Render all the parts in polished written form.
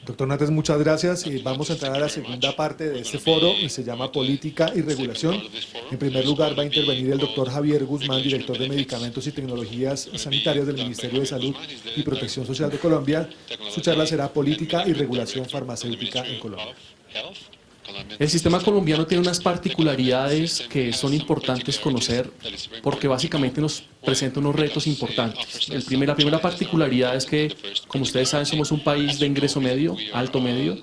Doctor Nates, muchas gracias. Vamos a entrar a la segunda parte de este foro, que se llama Política y Regulación. En primer lugar va a intervenir el doctor Javier Guzmán, director de Medicamentos y Tecnologías Sanitarias del Ministerio de Salud y Protección Social de Colombia. Su charla será Política y Regulación Farmacéutica en Colombia. El sistema colombiano tiene unas particularidades que son importantes conocer porque básicamente nos presenta unos retos importantes. La primera particularidad es que, como ustedes saben, somos un país de ingreso medio, alto medio,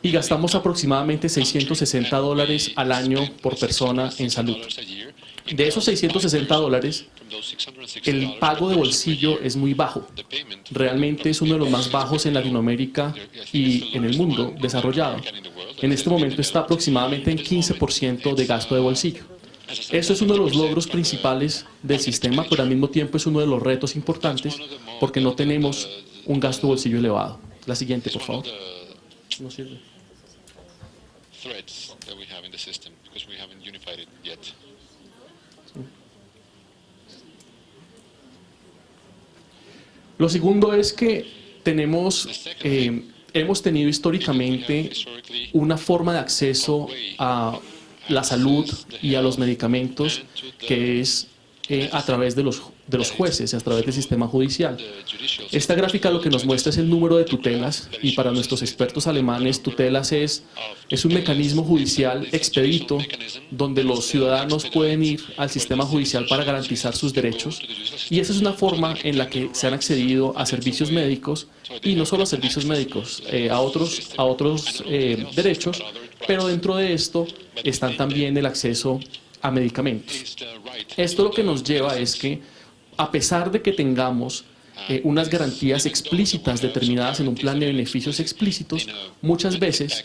y gastamos aproximadamente $660 al año por persona en salud. De esos $660, el pago de bolsillo es muy bajo. Realmente es uno de los más bajos en Latinoamérica y en el mundo desarrollado. En este momento está aproximadamente en 15% de gasto de bolsillo. Eso es uno de los logros principales del sistema, pero al mismo tiempo es uno de los retos importantes porque no tenemos un gasto de bolsillo elevado. La siguiente, por favor. No sirve. Lo segundo es que hemos tenido históricamente una forma de acceso a la salud y a los medicamentos que es a través de los jueces, a través del sistema judicial. Esta gráfica lo que nos muestra es el número de tutelas, y para nuestros expertos alemanes, tutelas es un mecanismo judicial expedito donde los ciudadanos pueden ir al sistema judicial para garantizar sus derechos, y esa es una forma en la que se han accedido a servicios médicos, y no solo a servicios médicos, a otros derechos, pero dentro de esto están también el acceso a medicamentos. Esto lo que nos lleva es que, a pesar de que tengamos unas garantías explícitas determinadas en un plan de beneficios explícitos, muchas veces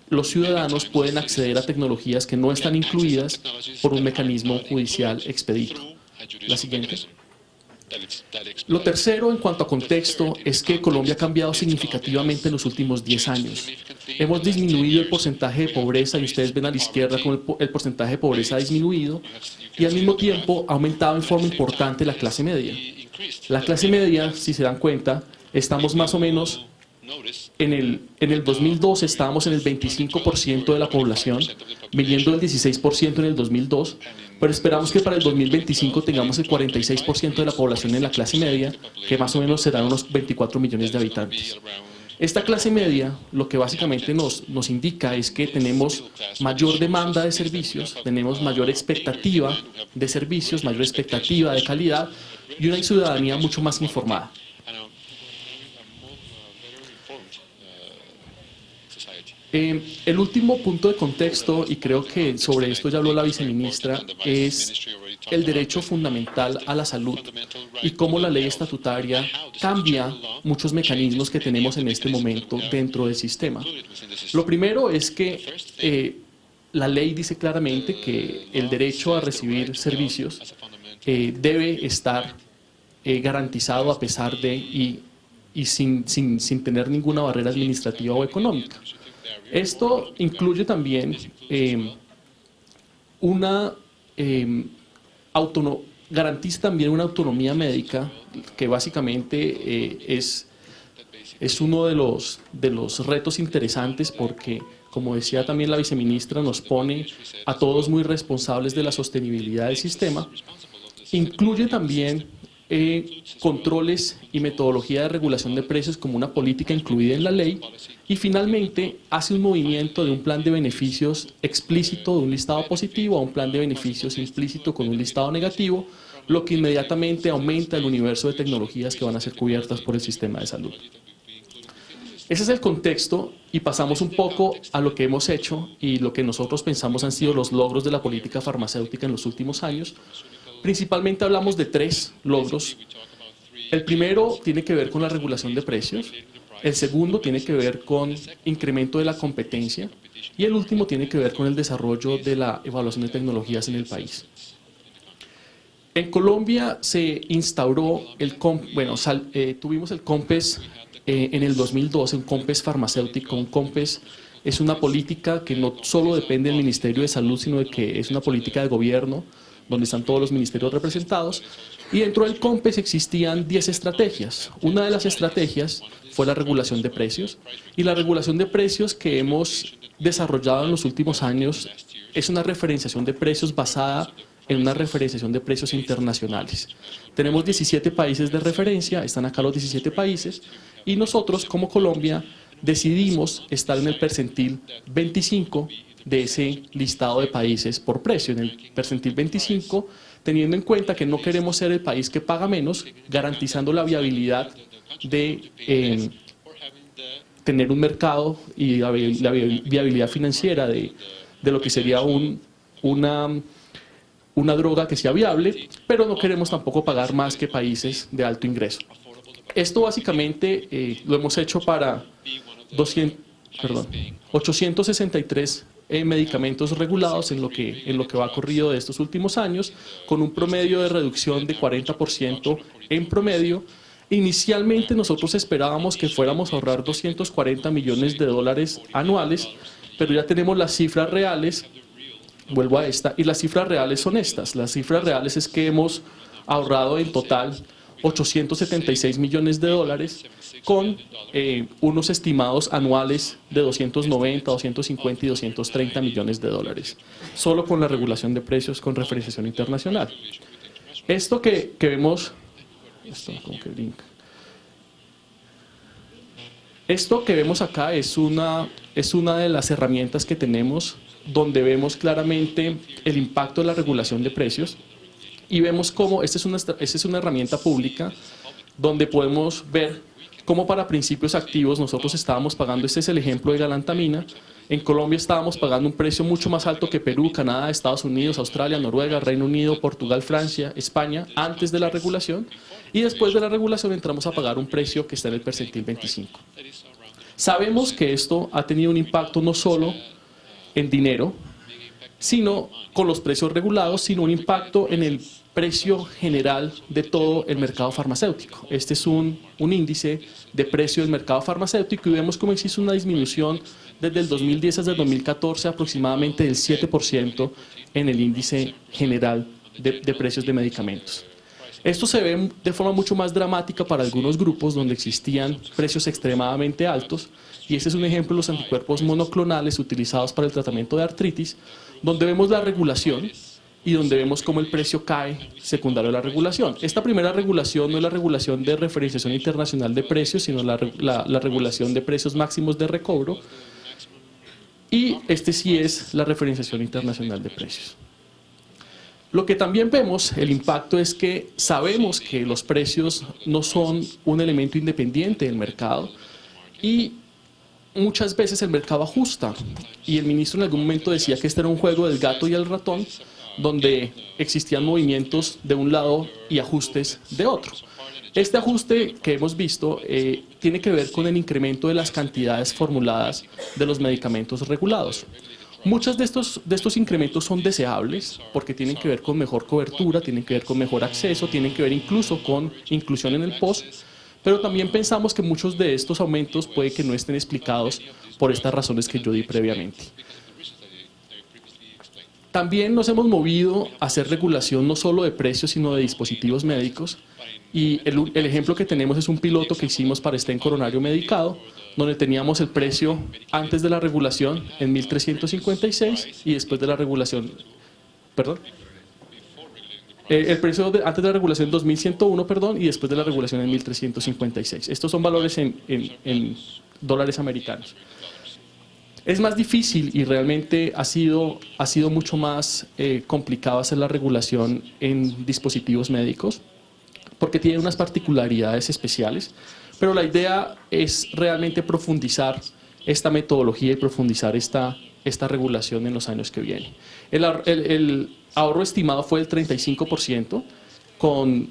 los ciudadanos pueden acceder a tecnologías que no están incluidas por un mecanismo judicial expedito. La siguiente. Lo tercero, en cuanto a contexto, es que Colombia ha cambiado significativamente en los últimos 10 años. Hemos disminuido el porcentaje de pobreza, y ustedes ven a la izquierda cómo el porcentaje de pobreza ha disminuido, y al mismo tiempo ha aumentado en forma importante la clase media. La clase media, si se dan cuenta, estamos más o menos en el 2002 estábamos en el 25% de la población, viniendo del 16% en el 2002, pero esperamos que para el 2025 tengamos el 46% de la población en la clase media, que más o menos serán unos 24 millones de habitantes. Esta clase media lo que básicamente nos indica es que tenemos mayor demanda de servicios, tenemos mayor expectativa de servicios, mayor expectativa de calidad y una ciudadanía mucho más informada. El último punto de contexto, y creo que sobre esto ya habló la viceministra, es el derecho fundamental a la salud y cómo la ley estatutaria cambia muchos mecanismos que tenemos en este momento dentro del sistema. Lo primero es que la ley dice claramente que el derecho a recibir servicios debe estar garantizado a pesar de y sin tener ninguna barrera administrativa o económica. Esto incluye también garantiza también una autonomía médica que básicamente es uno de los retos interesantes porque, como decía también la viceministra, nos pone a todos muy responsables de la sostenibilidad del sistema. Incluye también controles y metodología de regulación de precios como una política incluida en la ley, y finalmente hace un movimiento de un plan de beneficios explícito de un listado positivo a un plan de beneficios implícito con un listado negativo, lo que inmediatamente aumenta el universo de tecnologías que van a ser cubiertas por el sistema de salud. Ese es el contexto, y pasamos un poco a lo que hemos hecho y lo que nosotros pensamos han sido los logros de la política farmacéutica en los últimos años. Principalmente hablamos de 3 logros. El primero tiene que ver con la regulación de precios, el segundo tiene que ver con incremento de la competencia y el último tiene que ver con el desarrollo de la evaluación de tecnologías en el país. En Colombia se instauró tuvimos el COMPES en el 2012, un COMPES farmacéutico. Un COMPES es una política que no solo depende del Ministerio de Salud, sino de que es una política de gobierno, donde están todos los ministerios representados, y dentro del COMPES existían 10 estrategias. Una de las estrategias fue la regulación de precios, y la regulación de precios que hemos desarrollado en los últimos años es una referenciación de precios basada en una referenciación de precios internacionales. Tenemos 17 países de referencia, están acá los 17 países, y nosotros como Colombia decidimos estar en el percentil 25 de ese listado de países por precio, en el percentil 25, teniendo en cuenta que no queremos ser el país que paga menos, garantizando la viabilidad de tener un mercado y la viabilidad financiera de lo que sería una droga que sea viable, pero no queremos tampoco pagar más que países de alto ingreso. Esto básicamente lo hemos hecho para 863 medicamentos regulados en lo que va corrido de estos últimos años, con un promedio de reducción de 40% en promedio. Inicialmente nosotros esperábamos que fuéramos a ahorrar 240 millones de dólares anuales, pero ya tenemos las cifras reales. Vuelvo a esta, y las cifras reales son estas. Las cifras reales es que hemos ahorrado en total 876 millones de dólares con unos estimados anuales de 290, 250 y 230 millones de dólares, solo con la regulación de precios con referenciación internacional. Esto que vemos, esto que vemos acá es una de las herramientas que tenemos donde vemos claramente el impacto de la regulación de precios y vemos cómo esta es una herramienta pública donde podemos ver cómo para principios activos nosotros estábamos pagando, este es el ejemplo de galantamina, en Colombia estábamos pagando un precio mucho más alto que Perú, Canadá, Estados Unidos, Australia, Noruega, Reino Unido, Portugal, Francia, España, antes de la regulación, y después de la regulación entramos a pagar un precio que está en el percentil 25. Sabemos que esto ha tenido un impacto no solo en dinero, sino con los precios regulados, sino un impacto en el precio general de todo el mercado farmacéutico. Este es un índice de precio del mercado farmacéutico y vemos cómo existe una disminución desde el 2010 hasta el 2014 aproximadamente del 7% en el índice general de precios de medicamentos. Esto se ve de forma mucho más dramática para algunos grupos donde existían precios extremadamente altos, y este es un ejemplo de los anticuerpos monoclonales utilizados para el tratamiento de artritis, donde vemos la regulación y donde vemos cómo el precio cae secundario a la regulación. Esta primera regulación no es la regulación de referenciación internacional de precios, sino la regulación de precios máximos de recobro, y este sí es la referenciación internacional de precios. Lo que también vemos, el impacto, es que sabemos que los precios no son un elemento independiente del mercado y muchas veces el mercado ajusta, y el ministro en algún momento decía que este era un juego del gato y el ratón, donde existían movimientos de un lado y ajustes de otro. Este ajuste que hemos visto tiene que ver con el incremento de las cantidades formuladas de los medicamentos regulados. Muchos de estos incrementos son deseables porque tienen que ver con mejor cobertura, tienen que ver con mejor acceso, tienen que ver incluso con inclusión en el POS, pero también pensamos que muchos de estos aumentos puede que no estén explicados por estas razones que yo di previamente. También nos hemos movido a hacer regulación no solo de precios, sino de dispositivos médicos, y el ejemplo que tenemos es un piloto que hicimos para stent coronario medicado, donde teníamos el precio antes de la regulación en 1.356 y después de la regulación, perdón, el precio antes de la regulación en 2.101, perdón, y después de la regulación en 1.356. Estos son valores en dólares americanos. Es más difícil y realmente ha sido mucho más complicado hacer la regulación en dispositivos médicos porque tiene unas particularidades especiales, pero la idea es realmente profundizar esta metodología y profundizar esta regulación en los años que vienen. El ahorro estimado fue del 35%, con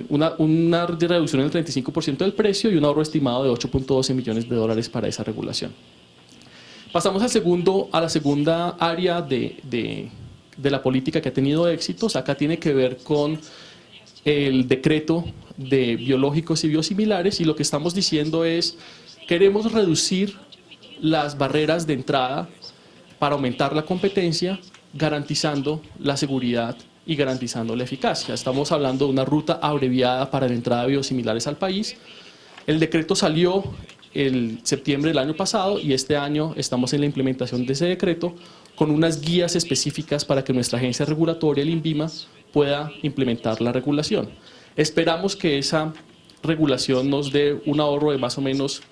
una reducción del 35% del precio y un ahorro estimado de 8.12 millones de dólares para esa regulación. Pasamos a la segunda área de la política que ha tenido éxitos. Acá tiene que ver con el decreto de biológicos y biosimilares, y lo que estamos diciendo es: queremos reducir las barreras de entrada para aumentar la competencia, garantizando la seguridad y garantizando la eficacia. Estamos hablando de una ruta abreviada para la entrada de biosimilares al país. El decreto salió en septiembre del año pasado y este año estamos en la implementación de ese decreto con unas guías específicas para que nuestra agencia regulatoria, el INVIMA, pueda implementar la regulación. Esperamos que esa regulación nos dé un ahorro de más o menos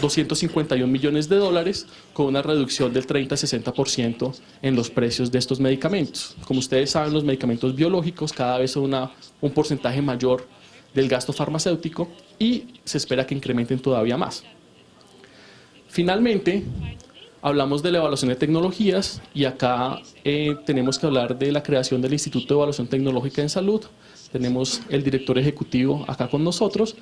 251 millones de dólares con una reducción del 30-60% en los precios de estos medicamentos. Como ustedes saben, los medicamentos biológicos cada vez son un porcentaje mayor del gasto farmacéutico y se espera que incrementen todavía más. Finalmente, hablamos de la evaluación de tecnologías y acá tenemos que hablar de la creación del Instituto de Evaluación Tecnológica en Salud. Tenemos el director ejecutivo acá con nosotros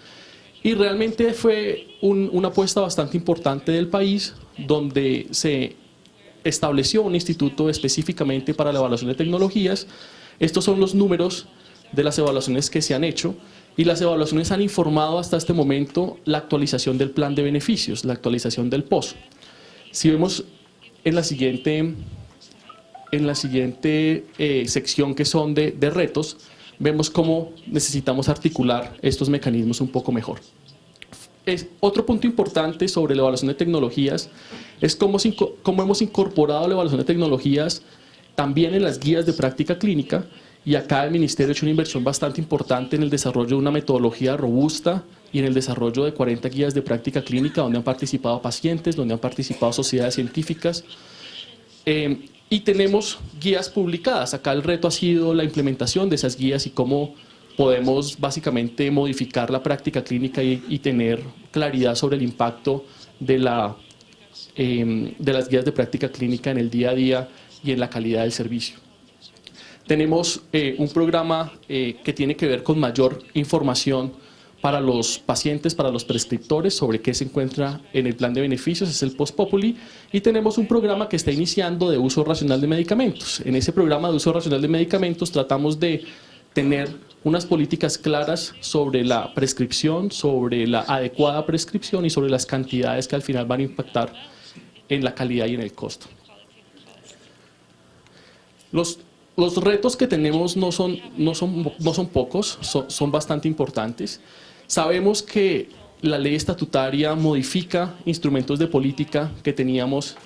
y realmente fue una apuesta bastante importante del país donde se estableció un instituto específicamente para la evaluación de tecnologías. Estos son los números de las evaluaciones que se han hecho y las evaluaciones han informado hasta este momento la actualización del plan de beneficios, la actualización del POS. Si vemos en la siguiente sección que son de retos, vemos cómo necesitamos articular estos mecanismos un poco mejor. Otro punto importante sobre la evaluación de tecnologías es cómo hemos incorporado la evaluación de tecnologías también en las guías de práctica clínica y acá el Ministerio ha hecho una inversión bastante importante en el desarrollo de una metodología robusta y en el desarrollo de 40 guías de práctica clínica donde han participado pacientes, donde han participado sociedades científicas. Y tenemos guías publicadas. Acá el reto ha sido la implementación de esas guías y cómo podemos básicamente modificar la práctica clínica y tener claridad sobre el impacto de las guías de práctica clínica en el día a día y en la calidad del servicio. Tenemos un programa que tiene que ver con mayor información para los pacientes, para los prescriptores, sobre qué se encuentra en el plan de beneficios, es el Post Populi, y tenemos un programa que está iniciando de uso racional de medicamentos. En ese programa de uso racional de medicamentos tratamos de tener unas políticas claras sobre la prescripción, sobre la adecuada prescripción y sobre las cantidades que al final van a impactar en la calidad y en el costo. Los retos que tenemos no son pocos, son bastante importantes. Sabemos que la ley estatutaria modifica instrumentos de política que teníamos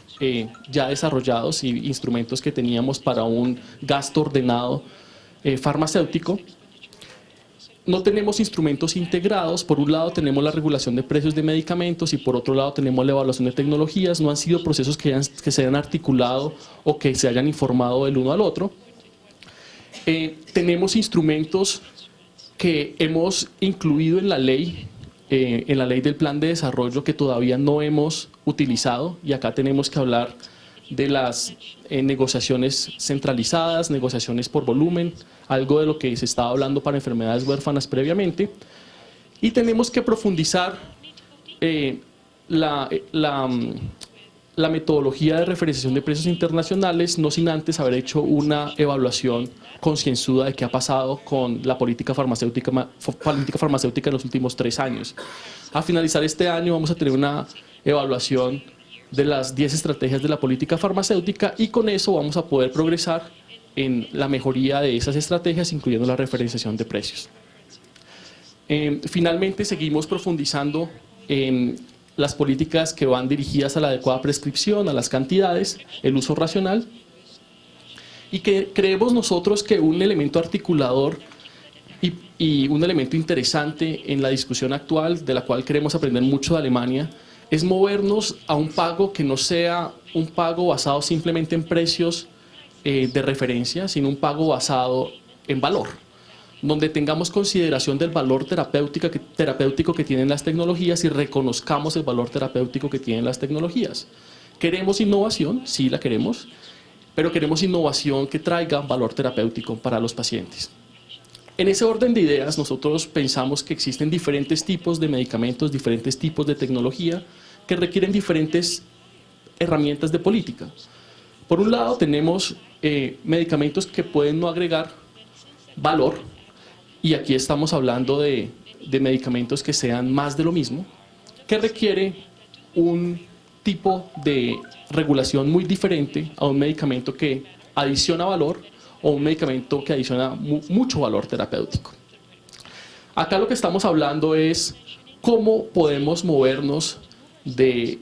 ya desarrollados y instrumentos que teníamos para un gasto ordenado farmacéutico. No tenemos instrumentos integrados. Por un lado tenemos la regulación de precios de medicamentos y por otro lado tenemos la evaluación de tecnologías. No han sido procesos que se hayan articulado o que se hayan informado del uno al otro. Tenemos instrumentos que hemos incluido en la ley del plan de desarrollo que todavía no hemos utilizado y acá tenemos que hablar de las negociaciones centralizadas, negociaciones por volumen, algo de lo que se estaba hablando para enfermedades huérfanas previamente, y tenemos que profundizar la metodología de referenciación de precios internacionales, no sin antes haber hecho una evaluación concienzuda de qué ha pasado con la política farmacéutica en los últimos 3 años. A finalizar este año vamos a tener una evaluación de las 10 estrategias de la política farmacéutica y con eso vamos a poder progresar en la mejoría de esas estrategias, incluyendo la referenciación de precios. Finalmente, seguimos profundizando en las políticas que van dirigidas a la adecuada prescripción, a las cantidades, el uso racional, y que creemos nosotros que un elemento articulador y un elemento interesante en la discusión actual, de la cual queremos aprender mucho de Alemania, es movernos a un pago que no sea un pago basado simplemente en precios de referencia, sino un pago basado en valor, donde tengamos consideración del valor terapéutico que tienen las tecnologías y reconozcamos el valor terapéutico que tienen las tecnologías. ¿Queremos innovación? Sí, la queremos, pero queremos innovación que traiga valor terapéutico para los pacientes. En ese orden de ideas, nosotros pensamos que existen diferentes tipos de medicamentos, diferentes tipos de tecnología que requieren diferentes herramientas de política. Por un lado, tenemos medicamentos que pueden no agregar valor, y aquí estamos hablando de medicamentos que sean más de lo mismo, que requiere un tipo de regulación muy diferente a un medicamento que adiciona valor o un medicamento que adiciona mucho valor terapéutico. Acá lo que estamos hablando es cómo podemos movernos de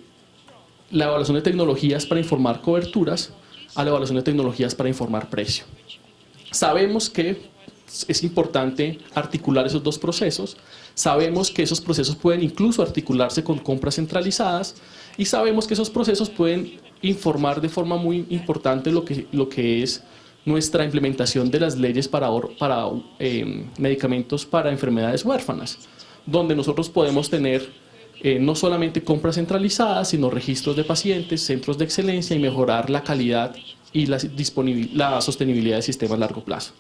la evaluación de tecnologías para informar coberturas a la evaluación de tecnologías para informar precio. Sabemos que es importante articular esos dos procesos, sabemos que esos procesos pueden incluso articularse con compras centralizadas y sabemos que esos procesos pueden informar de forma muy importante lo que es nuestra implementación de las leyes para medicamentos para enfermedades huérfanas, donde nosotros podemos tener no solamente compras centralizadas, sino registros de pacientes, centros de excelencia y mejorar la calidad y la sostenibilidad del sistema a largo plazo.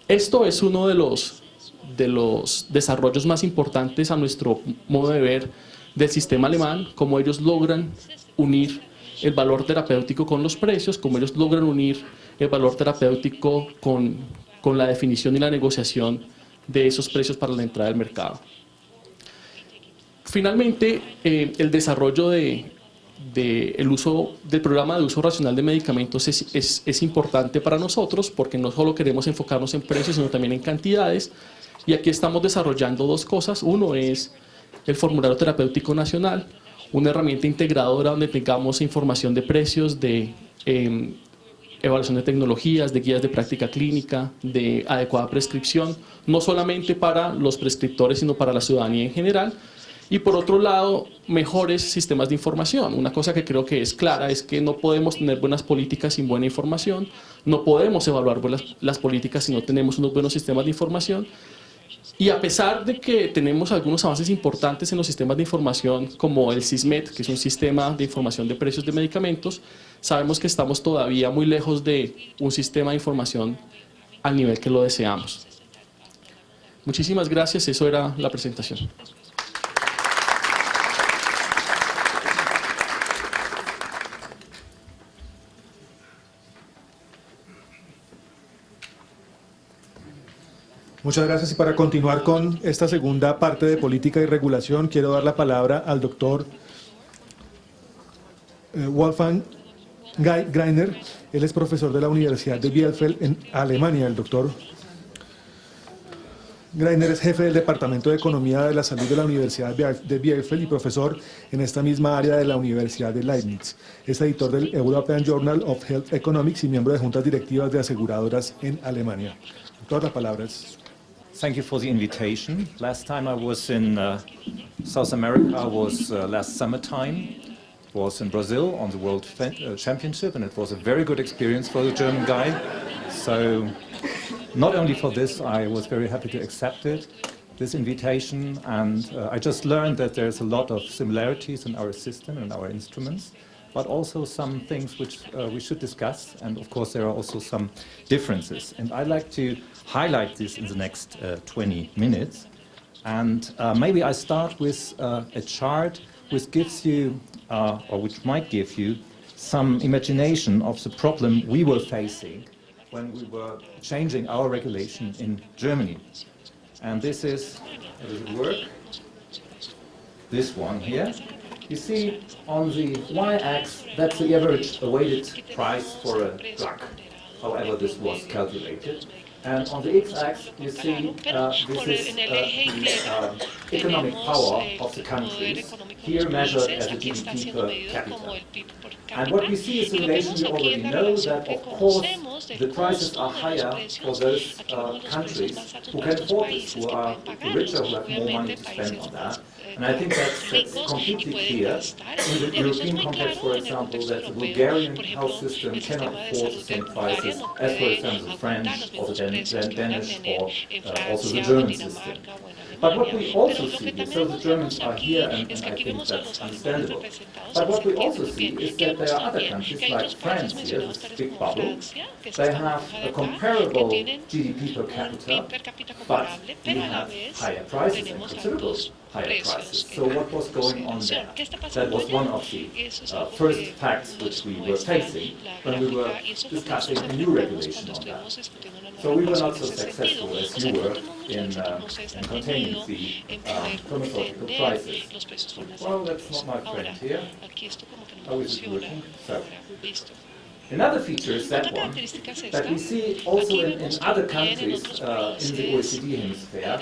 Esto es uno de los desarrollos más importantes a nuestro modo de ver del sistema alemán, cómo ellos logran unir el valor terapéutico con los precios, cómo ellos logran unir el valor terapéutico con la definición y la negociación de esos precios para la entrada al mercado. Finalmente, el desarrollo del uso del programa de uso racional de medicamentos es importante para nosotros porque no solo queremos enfocarnos en precios, sino también en cantidades. Y aquí estamos desarrollando dos cosas. Uno es el formulario terapéutico nacional, una herramienta integradora donde tengamos información de precios, de evaluación de tecnologías, de guías de práctica clínica, de adecuada prescripción, no solamente para los prescriptores, sino para la ciudadanía en general. Y por otro lado, mejores sistemas de información. Una cosa que creo que es clara es que no podemos tener buenas políticas sin buena información, no podemos evaluar las políticas si no tenemos unos buenos sistemas de información. Y a pesar de que tenemos algunos avances importantes en los sistemas de información, como el SISMED, que es un sistema de información de precios de medicamentos, sabemos que estamos todavía muy lejos de un sistema de información al nivel que lo deseamos. Muchísimas gracias, eso era la presentación. Muchas gracias. Y para continuar con esta segunda parte de política y regulación, quiero dar la palabra al doctor Wolfgang Greiner. Él es profesor de la Universidad de Bielefeld en Alemania. El doctor Greiner es jefe del Departamento de Economía de la Salud de la Universidad de Bielefeld y profesor en esta misma área de la Universidad de Leibniz. Es editor del European Journal of Health Economics y miembro de juntas directivas de aseguradoras en Alemania. Doctor, la palabra es... Thank you for the invitation. Last time I was in South America was last summertime. Was in Brazil on the World Championship, and it was a very good experience for the German guy. So not only for this, I was very happy to accept this invitation, and I just learned that there's a lot of similarities in our system and our instruments, but also some things which we should discuss, and of course there are also some differences. And I'd like to highlight this in the next 20 minutes. And maybe I start with a chart which gives you, or which might give you, some imagination of the problem we were facing when we were changing our regulation in Germany. And this is, does it work? This one here. You see on the y-axis, that's the average awaited price for a drug, however this was calculated. And on the x-axis, you see this is the economic power of the countries, here measured as a GDP per capita. And what we see is a relation we already know, that of course the prices are higher for those countries who can afford this, who are richer, who have more money to spend on that. And I think that's completely clear in the European context, for example, that the Bulgarian health system cannot afford the same prices as, for example, the French or the Danish or also the German system. But what we also see is, so the Germans are here, and I think that's understandable. But what we also see is that there are other countries like France here, this big bubble. They have a comparable GDP per capita, but we have higher prices and considerable higher prices. So what was going on there? That was one of the first facts which we were facing when we were discussing a new regulation on that. So we were not so successful as you were in containing the pharmaceutical prices. Well, that's not my friend here. How is it working? So, Another feature is that one, that we see also in other countries in the OECD hemisphere,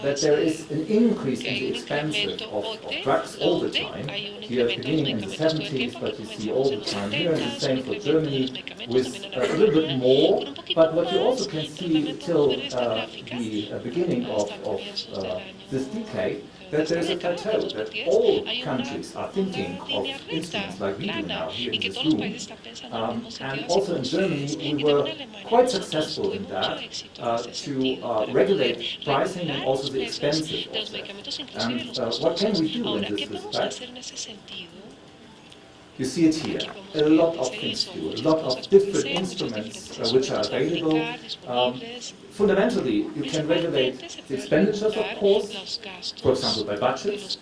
that there is an increase in the expense of drugs all the time. Here beginning in the 70s, but you see all the time here, and the same for Germany, with a little bit more. But what you also can see till the beginning of this decade, that there is a plateau, that all countries are thinking of instruments like we do now here in this room. And also in Germany, we were quite successful in that, to regulate pricing and also the expenses of that. And what can we do in this respect? You see it here, a lot of things to do, a lot of different instruments which are available. Fundamentally, you can regulate the expenditures, of course, for example, by budgets.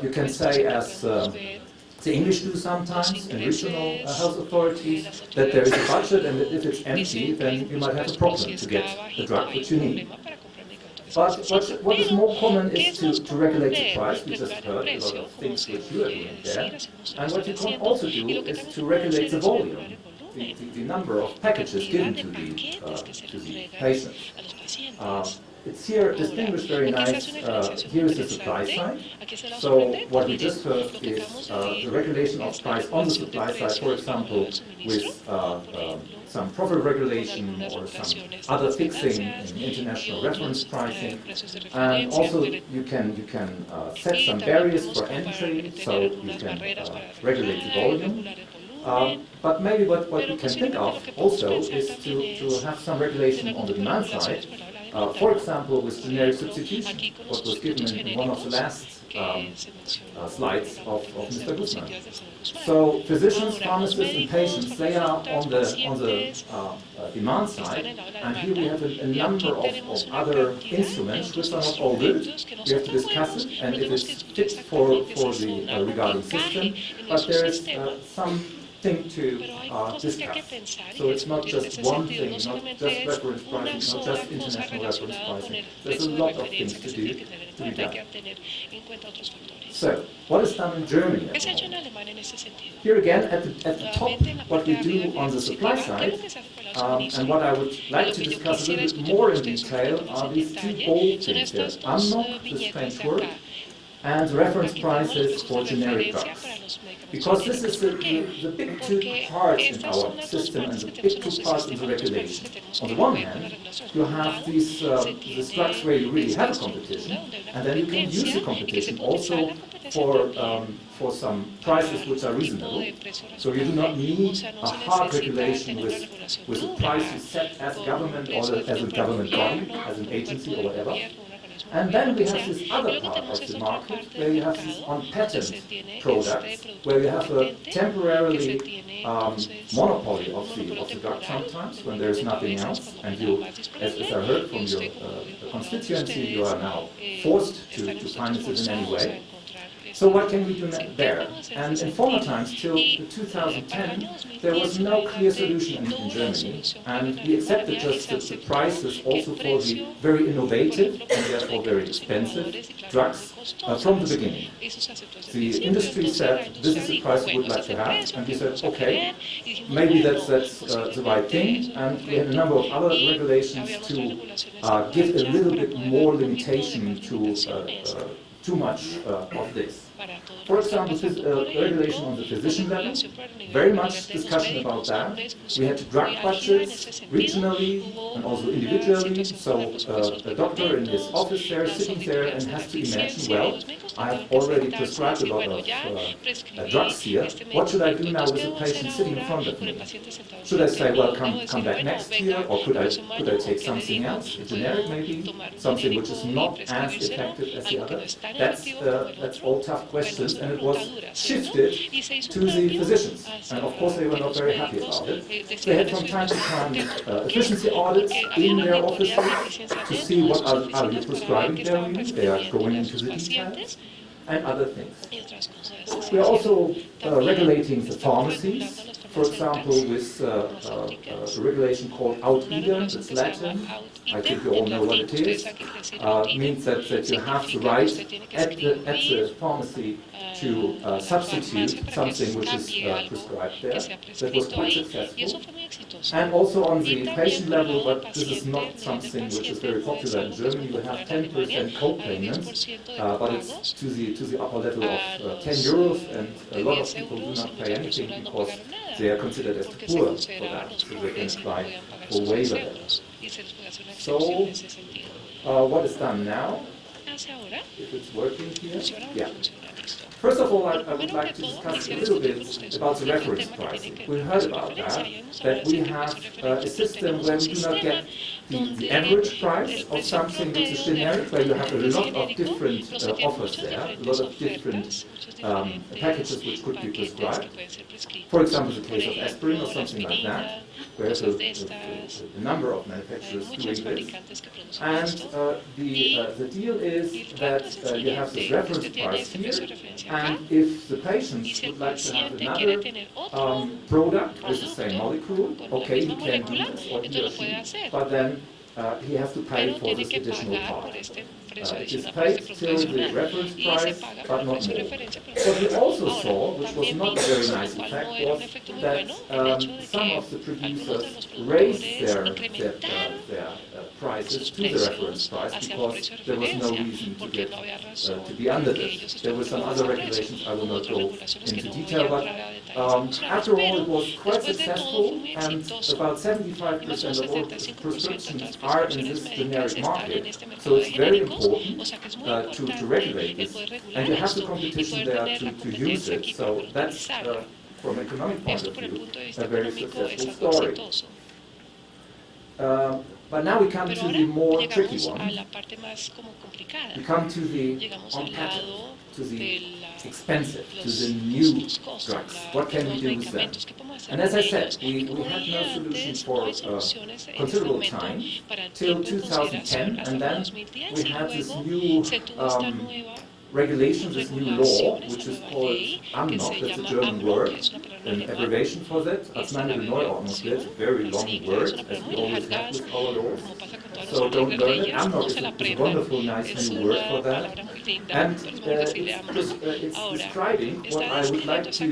You can say, as the English do sometimes in regional health authorities, that there is a budget, and that if it's empty, then you might have a problem to get the drug which you need. But what is more common is to regulate the price. We just heard a lot of things which you are doing there. And what you can also do is to regulate the volume, the number of packages given to the patients. It's here distinguished very nice. Here is the supply side. So what we just heard is the regulation of price on the supply side, for example, with some profit regulation or some other fixing in international reference pricing. And also you can set some barriers for entry, so you can regulate the volume. But maybe what we can think of also is to have some regulation on the demand side. For example, with generic substitution, what was given in one of the last slides of Mr. Guzman. So physicians, pharmacists, and patients, they are on the demand side, and here we have a number of other instruments which are not all good. We have to discuss it, and it is fit for the regarding system, but there is some thing to discuss. So it's not just one thing, not just reference pricing, not just international reference pricing. There's a lot of things to do to be done. So, what is done in Germany? Here again, at the top, what we do on the supply side, and what I would like to discuss a little bit more in detail are these two bold things here. AMNOG, the strange word, and reference prices for generic drugs. Because this is the big two parts in our system and the big two parts in the regulation. On the one hand, you have these drugs where you really have a competition, and then you can use the competition also for some prices which are reasonable. So you do not need a hard regulation with a price you set as government or as a government body, as an agency or whatever. And then we have this other part of the market where you have these on-patent products, where you have a temporarily monopoly of the drug sometimes when there is nothing else, and you, as I heard from your constituency, you are now forced to finance it in any way. So what can we do there? And in former times, till 2010, there was no clear solution in Germany, and we accepted just the prices also for the very innovative and therefore very expensive drugs from the beginning. The industry said, this is the price we would like to have, and we said, okay, maybe that's the right thing, and we had a number of other regulations to give a little bit more limitation to too much of this. For example, regulation on the physician level, very much discussion about that. We had drug budgets regionally and also individually, so a doctor in his office there, sitting there and has to imagine, well, I have already prescribed a lot of drugs here, what should I do now with the patient sitting in front of me? Should I say, well, come back next year, or could I take something else, a generic maybe, something which is not as effective as the other? That's all tough questions, and it was shifted to the physicians. And of course they were not very happy about it. They had from time to time efficiency audits in their offices to see what are you prescribing there. They are going into the details and other things. We are also regulating the pharmacies. for example, with a regulation called out-eager, that's Latin. I think you all know what it is. Means that you have to write at the pharmacy to substitute something which is prescribed there. That was quite successful. And also on the patient level, but this is not something which is very popular in Germany. You have 10% co-payments, but it's to the upper level of 10 euros, and a lot of people do not pay anything because they are considered as too poor for that, so they can apply for waiver levels. So, what is done now? If it's working here? Yeah. First of all, I would like to discuss a little bit about the reference pricing. We heard about that we have a system where we do not get the average price of something which is generic, where you have a lot of different offers there, a lot of different packages which could be prescribed. For example, the case of aspirin or something like that, where there's a number of manufacturers doing this. And the deal is that you have this reference price here, and if the patient would like to have another product with the same molecule, okay, he can do this, or he or she, but then he has to pay for this additional part. It is paid till the reference price, but not more. What we also saw, which was not a very nice effect, was that some of the producers raised their prices to the reference price because there was no reason to be under this. There were some other regulations, I will not go into detail, but after all it was quite successful, and about 75% of all prescriptions are in this generic market, so it's very important to regulate this, and you have the competition there to use it, so that's, from an economic point of view, a very successful story. But now we come to the more tricky one. We come to the on-patent, to the expensive, to the new drugs. What can we do with them? And as I said, we had no solution for considerable time, till 2010, and then we had this new regulation, this new law, which is called AMNOG, that's a German word, an abbreviation for that, Arzneimittelneuordnungsgesetz, it's a very long word, as we always have with our laws. So don't learn it. AMNOG is a wonderful, nice new word for that. And it's describing what I would like to show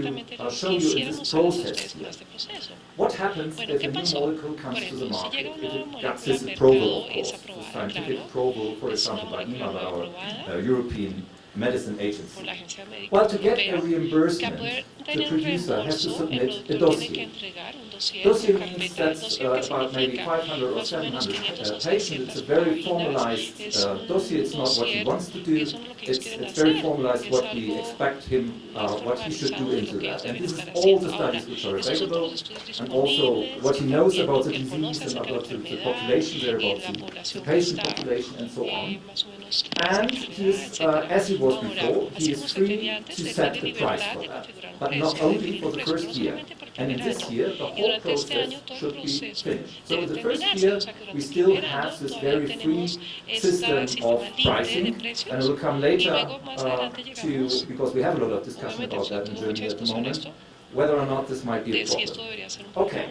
you in this process here. What happens if a new molecule comes to the market? If it gets this approval, of course, the scientific approval, for example, by EMA, by our European Medicine Agency. Well, to get a reimbursement, the producer has to submit a dossier. Dossier means that's about maybe 500 or 700 patients. It's a very formalized dossier. It's not what he wants to do. It's very formalized what we expect him, what he should do into that. And this is all the studies which are available, and also what he knows about the disease and about the population there, about the patient population and so on. And he is, as he was before, he is free to set the price for that. But not only for the first year. And in this year, the whole process should be finished. So in the first year, we still have this very free system of pricing. And we'll come later because we have a lot of discussion about that in Germany at the moment, whether or not this might be a problem. Okay.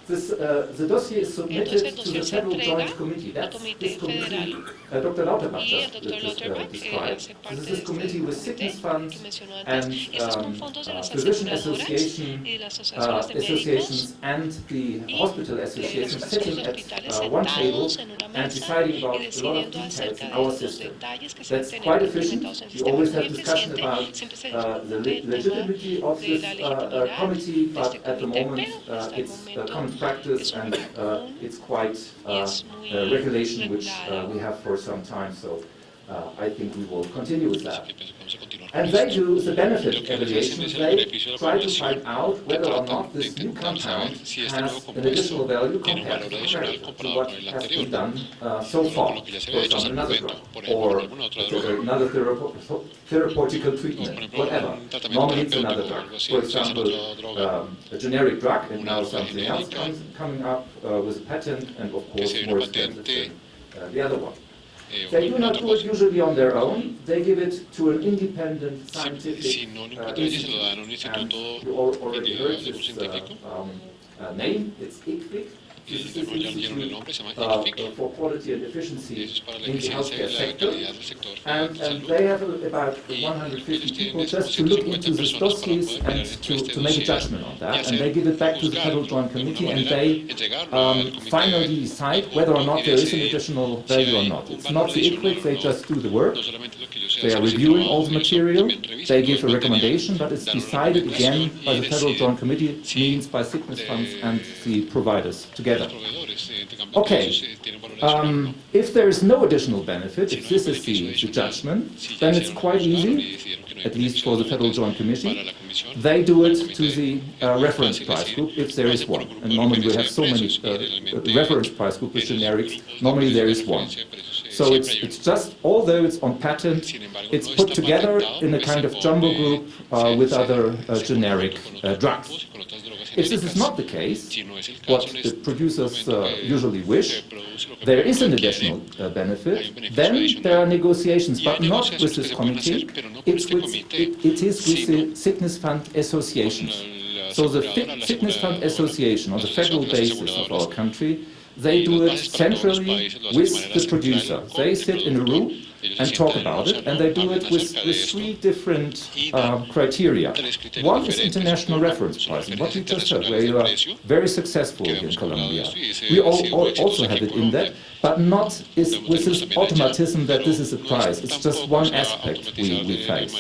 The dossier is submitted to the Federal Joint Committee. That's this committee Dr. Lauterbach just described. This is this committee with sickness funds and physician associations and the hospital associations sitting at one table and deciding about a lot of details in our system. That's quite efficient. We always have discussion about the legitimacy of this committee, but at the moment it's common practice, and it's quite a regulation which we have for some time, so I think we will continue with that. And they do the benefit evaluations. They try to find out whether or not this new compound has an additional value compared to what has been done so far, for example, another drug, or another therapeutical treatment, whatever. Normally it's another drug. For example, a generic drug, and now something else coming up with a patent, and of course more expensive than the other one. They do not do it usually on their own. They give it to an independent scientific institute. And you already heard this name. It's IQWiC. This is the Institute for Quality and Efficiency in the healthcare sector. And they have about 150 people just to look into these dossiers and to make a judgment on that. And they give it back to the Federal Joint Committee, and they finally decide whether or not there is an additional value or not. It's not the IQWiC, they just do the work. They are reviewing all the material, they give a recommendation, but it's decided again by the Federal Joint Committee, means by sickness funds and the providers together. Okay, if there is no additional benefit, if this is the judgment, then it's quite easy, at least for the Federal Joint Committee. They do it to the reference price group, if there is one. And normally we have so many reference price group with generics, normally there is one. So it's just, although it's on patent, it's put together in a kind of jumbo group with other generic drugs. If this is not the case, what the producers usually wish, there is an additional benefit, then there are negotiations, but not with this committee, it is with the sickness fund associations. So the sickness fund association, on the federal basis of our country, they do it centrally with the producer. They sit in a room and talk about it, and they do it with three different criteria. One is international reference pricing, what we just heard, where you are very successful in Colombia. We also have it in that, but not with this automatism that this is a price. It's just one aspect we face.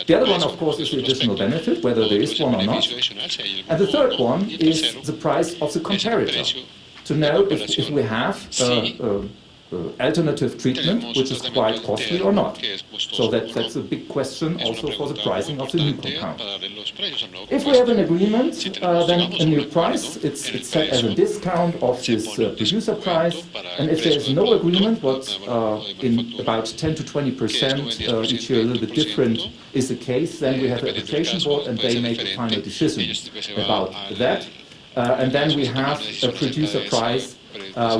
The other one, of course, is the additional benefit, whether there is one or not. And the third one is the price of the comparator, to know if we have alternative treatment, which is quite costly or not. So that's a big question also for the pricing of the new compound. If we have an agreement, then a new price, it's set as a discount of this producer price, and if there is no agreement, what in about 10 to 20% each year a little bit different is the case, then we have an arbitration board and they make a final decision about that. And then we have a producer price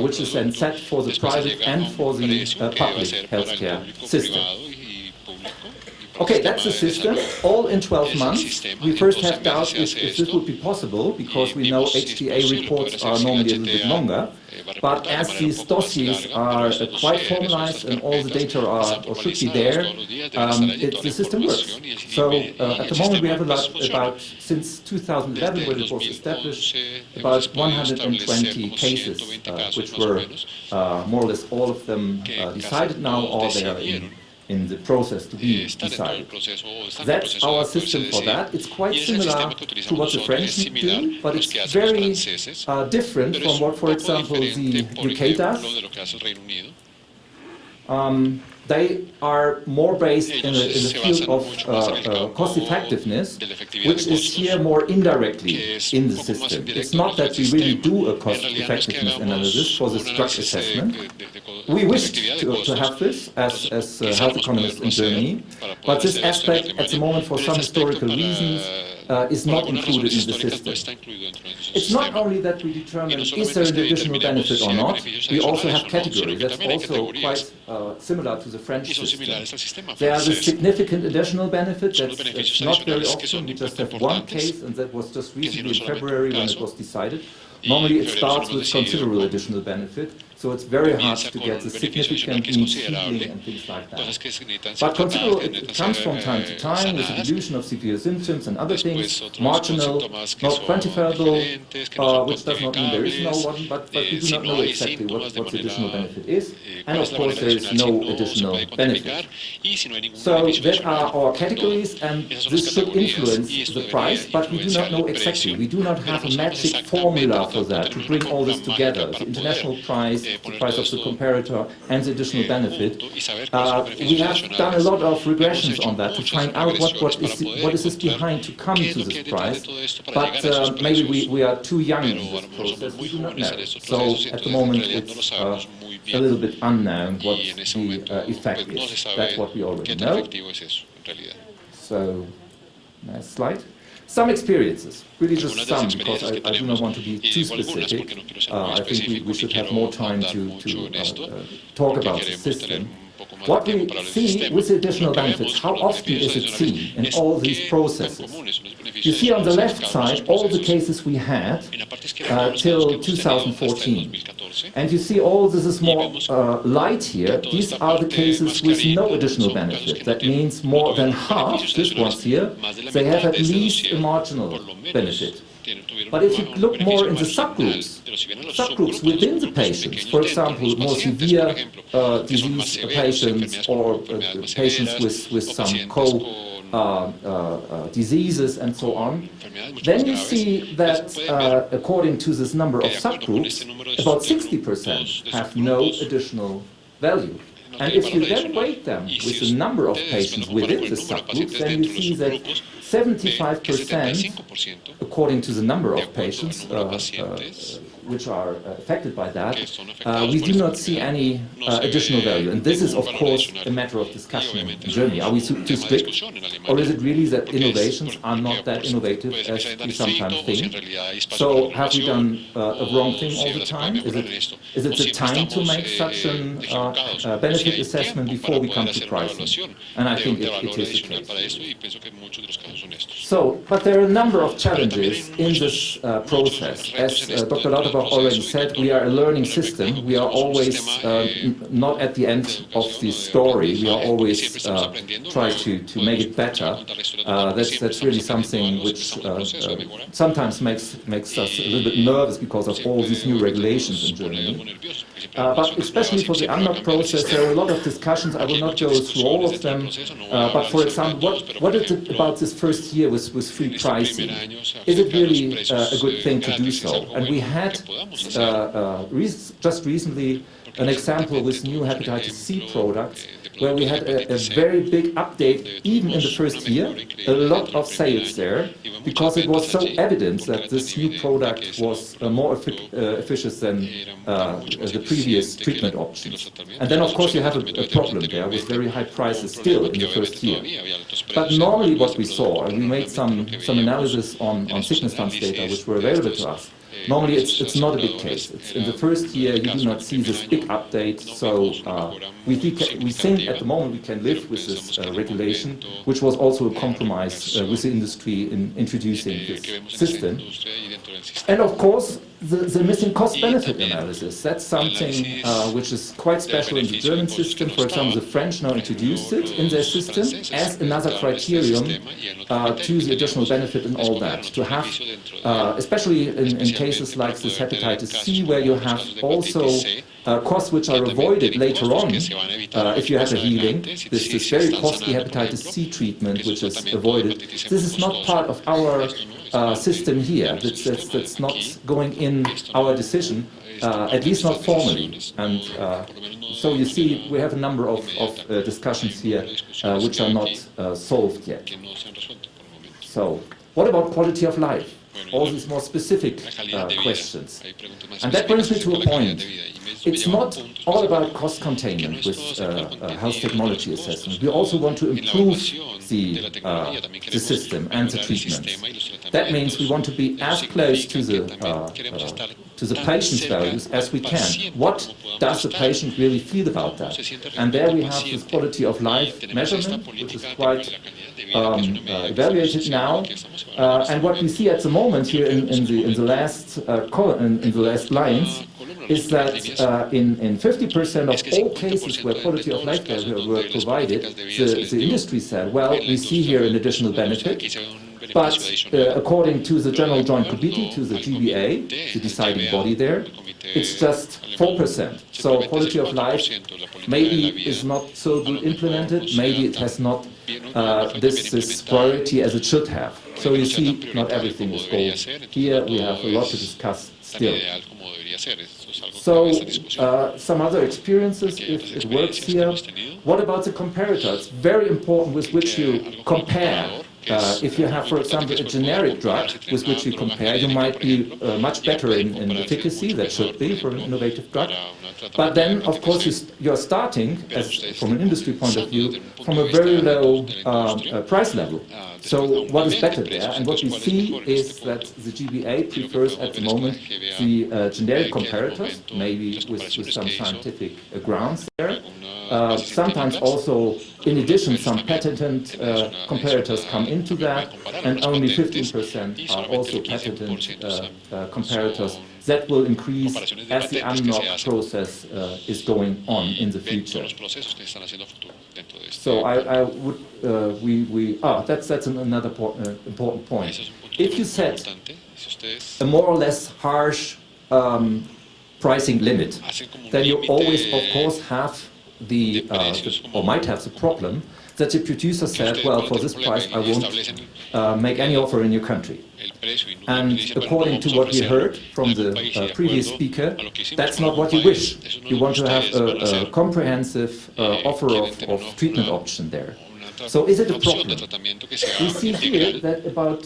which is then set for the private and for the public healthcare system. Okay, that's the system, all in 12 months. We first have doubts if this would be possible, because we know HTA reports are normally a little bit longer. But as these dossiers are quite formalized and all the data are or should be there, the system works. So at the moment we have about since 2011, when it was established, about 120 cases, which were more or less all of them decided now, or they are in the process to be decided. That's our system for that. It's quite similar to what the French do, but it's very different from what, for example, the UK does. They are more based in the field of cost effectiveness, which is here more indirectly in the system. It's not that we really do a cost effectiveness analysis for the drug assessment. We wish to have this as health economists in Germany, but this aspect at the moment, for some historical reasons, is not included in the system. It's not only that we determine is there an additional benefit or not, we also have categories. That's also quite similar to the French system. There are the significant additional benefits. That's not very often. We just have one case, and that was just recently in February when it was decided. Normally it starts with considerable additional benefit, so it's very hard to get the significant means healing and things like that. But considerable, it comes from time to time with the dilution of severe symptoms and other things, marginal, not quantifiable, which does not mean there is no one, but we do not know exactly what the additional benefit is, and of course there is no additional benefit. So that are our categories, and this should influence the price, but we do not know exactly. We do not have a magic formula for that, to bring all this together, the international price, the price of the comparator, and the additional benefit. We have done a lot of regressions on that to find out what is this behind to come to this price, but maybe we are too young in this process, we do not know. So at the moment it's a little bit unknown what the effect is. That's what we already know. So, next slide. Some experiences, really just some, because I do not want to be too specific. I think we should have more time to talk about the system. What we see with the additional benefits, how often is it seen in all these processes? You see on the left side all the cases we had till 2014. And you see all this is more light here. These are the cases with no additional benefit. That means more than half, this ones here, they have at least a marginal benefit. But if you look more in the subgroups within the patients, for example, more severe disease patients or patients with some diseases and so on, then you see that according to this number of subgroups, about 60% have no additional value. And if you then weight them with the number of patients within the subgroups, then you see that 75%, according to the number of patients which are affected by that, we do not see any additional value. And this is, of course, a matter of discussion in Germany. Are we too strict? Or is it really that innovations are not that innovative as we sometimes think? So have we done a wrong thing all the time? Is it the time to make such a benefit assessment before we come to pricing? And I think it is the case. So, but there are a number of challenges in this process. As Dr. Lauterbach already said, we are a learning system. We are always not at the end of the story. We are always try to make it better. That's really something which sometimes makes us a little bit nervous because of all these new regulations in Germany. But especially for the UNLOC process, there are a lot of discussions. I will not go through all of them. But for example, what is it about this first year with free pricing? Is it really a good thing to do so? And we had just recently an example with new hepatitis C products where we had a very big update even in the first year, a lot of sales there, because it was so evident that this new product was more efficient than the previous treatment options. And then of course you have a problem there with very high prices still in the first year. But normally what we saw, and we made some analysis on sickness funds data which were available to us, normally it's not a big case. It's in the first year you do not see this big update, so we think at the moment we can live with this regulation, which was also a compromise with the industry in introducing this system. And of course, the missing cost-benefit analysis, that's something which is quite special in the German system. For example, the French now introduced it in their system as another criterion to the additional benefit and all that. To have, especially in cases like this hepatitis C, where you have also costs which are avoided later on if you have a healing, this very costly hepatitis C treatment which is avoided. This is not part of our system here. That's not going in our decision, at least not formally. And so you see, we have a number of discussions here which are not solved yet. So, what about quality of life? All these more specific questions. And that brings me to a point. It's not all about cost containment with health technology assessment. We also want to improve the system and the treatments. That means we want to be as close to the patient's values as we can. What does the patient really feel about that? And there we have this quality of life measurement, which is quite evaluated now. And what we see at the moment here in the last lines is that in 50% of all cases where quality of life were provided, the industry said, well, we see here an additional benefit, but according to the General Joint Committee, to the GBA, the deciding body there, it's just 4%. So quality of life maybe is not so good implemented, maybe it has not this priority as it should have. So you see, not everything is gold. Here we have a lot to discuss still. So, some other experiences, if it works here. What about the comparator? It's very important with which you compare if you have, for example, a generic drug with which you compare, you might be much better in efficacy, that should be for an innovative drug. But then, of course, you're starting, from an industry point of view, from a very low price level. So what is better there? And what we see is that the GBA prefers at the moment the generic comparators, maybe with some scientific grounds there. Sometimes also, in addition, some patented comparators come into that, and only 15% are also patented comparators. That will increase as the unlock process is going on in the future. So I would, that's another important point. If you set a more or less harsh pricing limit, then you always, of course, have or might have the problem that the producer said, well, for this price I won't make any offer in your country. And according to what we heard from the previous speaker, that's not what you wish. You want to have a comprehensive offer of treatment option there. So is it a problem? We see here that about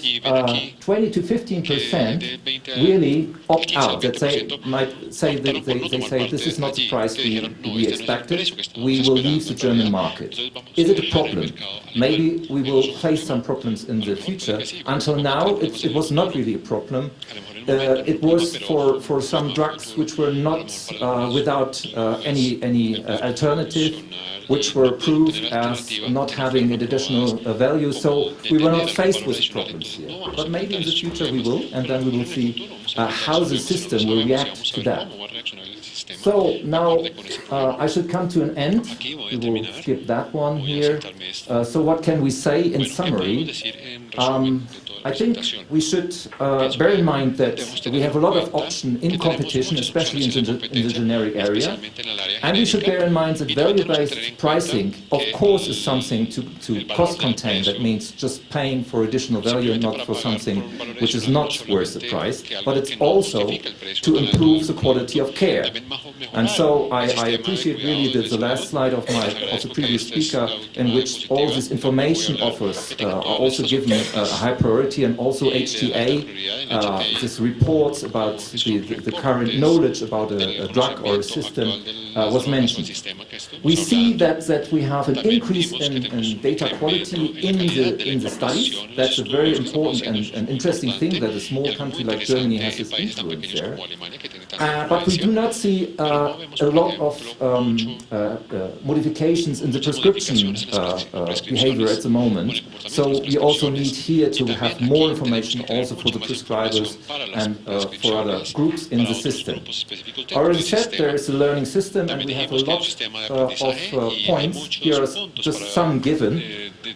20 to 15% really opt out, that they might say, they say this is not the price we expected, we will leave the German market. Is it a problem? Maybe we will face some problems in the future. Until now, it was not really a problem. It was for some drugs which were not without any alternative, which were proved as not having an additional value, so we were not faced with problems here. But maybe in the future we will, and then we will see how the system will react to that. So now I should come to an end. We will skip that one here. So what can we say in summary? I think we should bear in mind that we have a lot of option in competition, especially in the generic area. And we should bear in mind that value-based pricing, of course, is something to cost contain. That means just paying for additional value and not for something which is not worth the price. But it's also to improve the quality of care. And so I appreciate really the last slide of the previous speaker, in which all this information offers are also given a high priority, and also HTA, this reports about the current knowledge about a drug or a system was mentioned. We see that we have an increase in data quality in the studies. That's a very important and interesting thing, that a small country like Germany has this influence there. But we do not see a lot of modifications in the prescription behavior at the moment. So we also need here to have more information also for the prescribers and for other groups in the system. Already said, there is a learning system, and we have a lot of points. Here are just some given,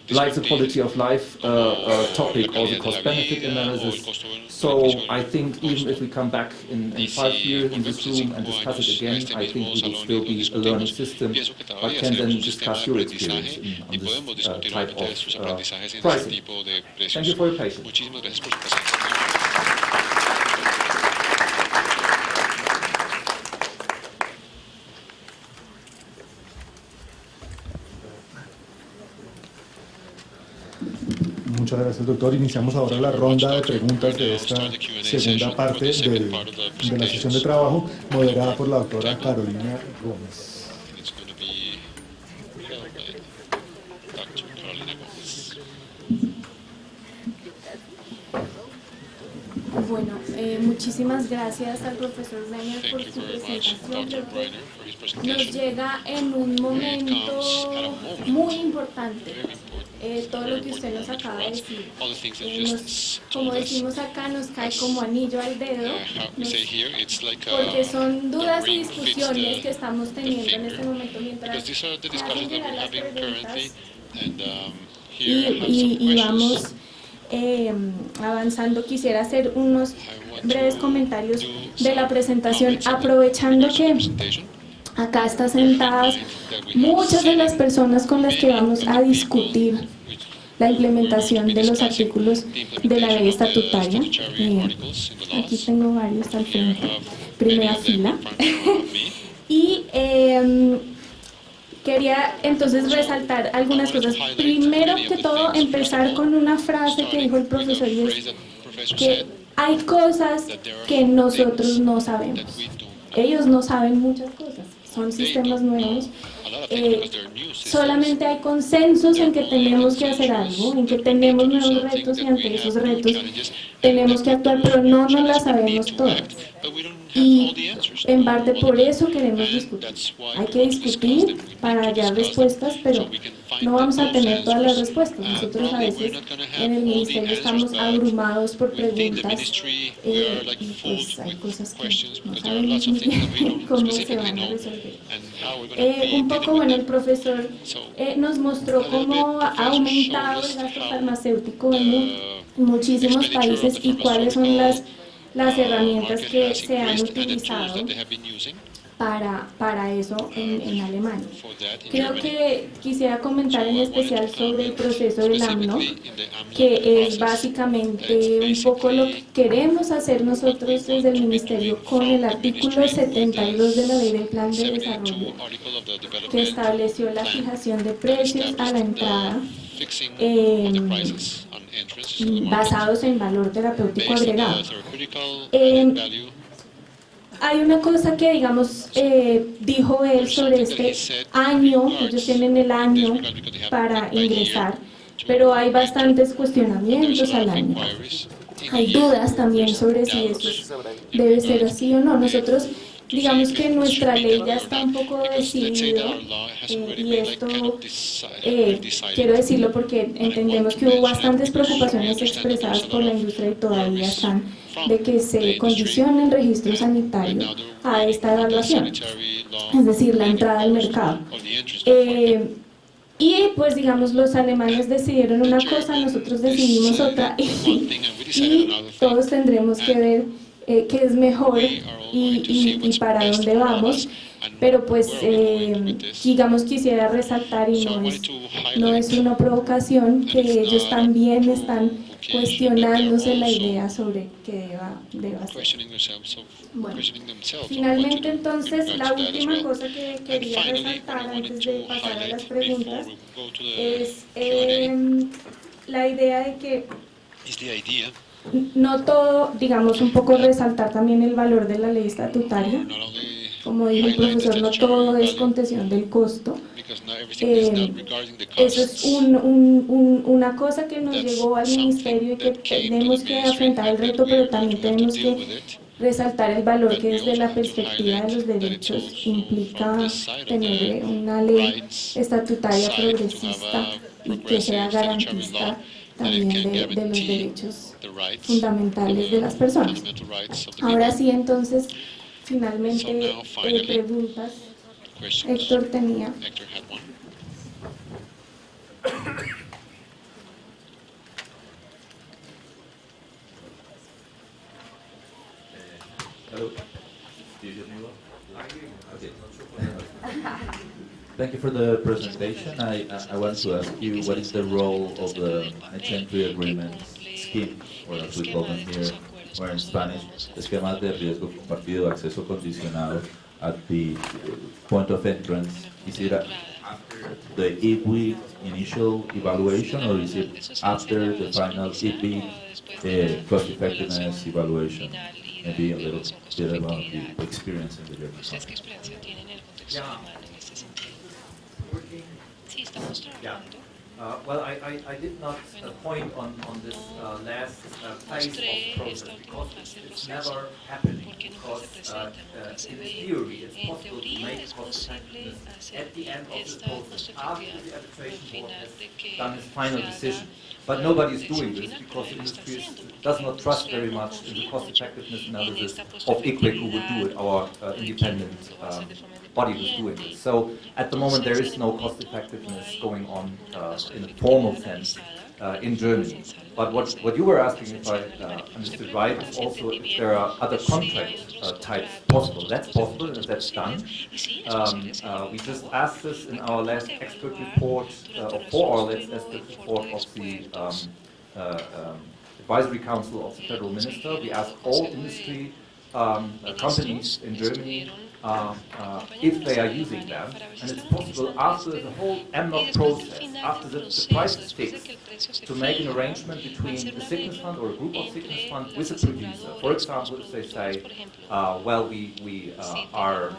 like the quality of life topic or the cost-benefit analysis. So I think even if we come back in 5 years in this room and discuss it again, I think we will still be a learning system, but can then discuss your experience on this type of pricing. Thank you for your patience. Muchas gracias, doctor. Iniciamos ahora la ronda de preguntas de esta segunda parte de la sesión de trabajo, moderada por la doctora Carolina Gómez. Bueno, muchísimas gracias al profesor Reiner por su presentación. Creo que nos llega en un momento muy importante. Todo lo que usted nos acaba de decir, como decimos acá, nos cae como anillo al dedo, porque son dudas y discusiones que estamos teniendo en este momento mientras hacen llegar las preguntas y vamos avanzando. Quisiera hacer unos breves comentarios de la presentación, aprovechando que acá están sentadas muchas de las personas con las que vamos a discutir la implementación de los artículos de la ley estatutaria. Aquí tengo varios al frente, primera fila. Y quería entonces resaltar algunas cosas. Primero que todo, empezar con una frase que dijo el profesor, y es que hay cosas que nosotros no sabemos. Ellos no saben muchas cosas, son sistemas nuevos. Solamente hay consensos en que tenemos que hacer algo, en que tenemos nuevos retos, y ante esos retos tenemos que actuar, pero no nos las sabemos todas. Y en parte por eso queremos discutir. Hay que discutir para hallar respuestas, pero no vamos a tener todas las respuestas. Nosotros a veces en el ministerio estamos abrumados por preguntas, y pues hay cosas que no sabemos muy bien cómo se van a resolver. Un poco, bueno, el profesor nos mostró cómo ha aumentado el gasto farmacéutico en muchísimos países y cuáles son las herramientas que se han utilizado para eso en Alemania. Creo que quisiera comentar en especial sobre el proceso del AMNO, que es básicamente un poco lo que queremos hacer nosotros desde el Ministerio con el artículo 72 de la Ley del Plan de Desarrollo, que estableció la fijación de precios a la entrada basados en valor terapéutico agregado. Hay una cosa que, digamos, dijo él sobre este año, ellos tienen el año para ingresar, pero hay bastantes cuestionamientos al año. Hay dudas también sobre si eso debe ser así o no. Nosotros, digamos que nuestra ley ya está un poco decidida, y esto quiero decirlo porque entendemos que hubo bastantes preocupaciones expresadas por la industria y todavía están, de que se condicione el registro sanitario a esta evaluación, es decir, la entrada al mercado. Y pues digamos los alemanes decidieron una cosa, nosotros decidimos otra, y todos tendremos que ver qué es mejor y para dónde vamos. Pero pues digamos quisiera resaltar, y no es una provocación, que ellos también están cuestionándose la idea sobre qué deba ser. Bueno, finalmente entonces la última cosa que quería resaltar antes de pasar a las preguntas es la idea de que no todo, digamos, un poco resaltar también el valor de la ley estatutaria. Como dijo el profesor, no todo es contención del costo. Eso es una cosa que nos llegó al ministerio y que tenemos que afrontar el reto, pero también tenemos que resaltar el valor que desde la perspectiva de los derechos implica tener una ley estatutaria progresista y que sea garantista también de los derechos fundamentales de las personas. Ahora sí, entonces, finalmente, preguntas. Héctor tenía. Hello. Do you hear me well? Okay. Thank you for the presentation. I want to ask you, what is the role of the Entry Agreement scheme, or as we call them here, or in Spanish, esquemas de riesgo compartido, acceso condicionado at the point of entrance? Is it after the IPWI initial evaluation, or is it after the final IPWI cost effectiveness evaluation? Maybe a little bit about the experience in the German context. Yeah. Well, I did not point on this last phase of process because it's never happening, because in theory it's possible to make cost effectiveness at the end of the process after the arbitration board has done its final decision. But nobody is doing this because the industry does not trust very much in the cost effectiveness analysis of ICWIC, who would do it, our independent body was doing this. So at the moment there is no cost effectiveness going on in a formal sense in Germany. But what you were asking, if I understood right, is also if there are other contract types possible. That's possible, and that's done. We just asked this in our last expert report, or for our last expert report of the Advisory Council of the Federal Minister. We asked all industry companies in Germany if they are using them, and it's possible after the whole MNOC process, after the price is fixed, to make an arrangement between the sickness fund or a group of sickness funds with the producer. For example, if they say, well, we are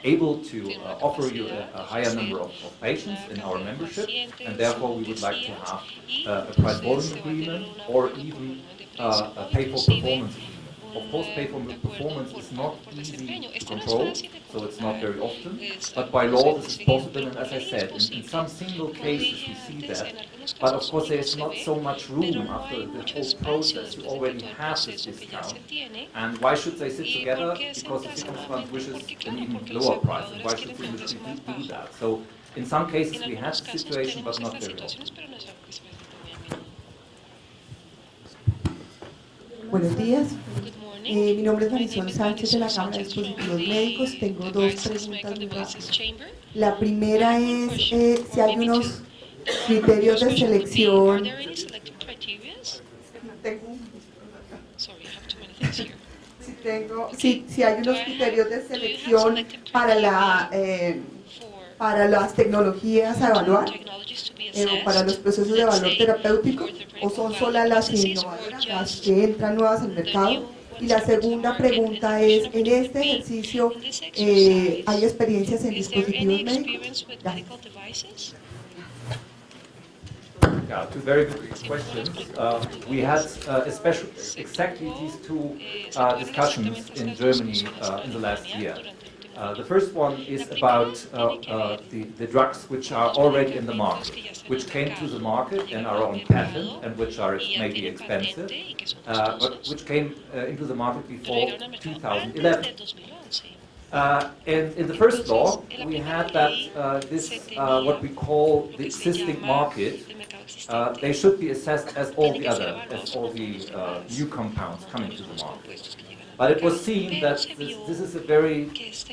able to offer you a higher number of patients in our membership, and therefore we would like to have a price volume agreement or even a pay for performance agreement. Of course, pay for performance is not easy to control, so it's not very often, but by law this is possible, and as I said, in some single cases we see that, but of course there's not so much room after the whole process. You already have this discount, and why should they sit together? Because the sickness fund wishes an even lower price, and why should the industry do that? So in some cases we have the situation, but not very often. Buenos días. Mi nombre es Marisol Sánchez de la Cámara de Dispositivos Médicos. Tengo dos preguntas muy rápidas. La primera es si hay unos criterios de selección. Si hay unos criterios de selección para las tecnologías a evaluar, o para los procesos de valor terapéutico, o son solas las innovadoras, las que entran nuevas al mercado. Y la segunda pregunta es, en este ejercicio, ¿hay experiencias en dispositivos médicos? Gracias. Yeah, two very good questions. We had exactly these two discussions in Germany in the last year. The first one is about the drugs which are already in the market, which came to the market and are on patent and which are maybe expensive, but which came into the market before 2011. And in the first law, we had that this, what we call the existing market, they should be assessed as all the new compounds coming to the market. But it was seen that this is a very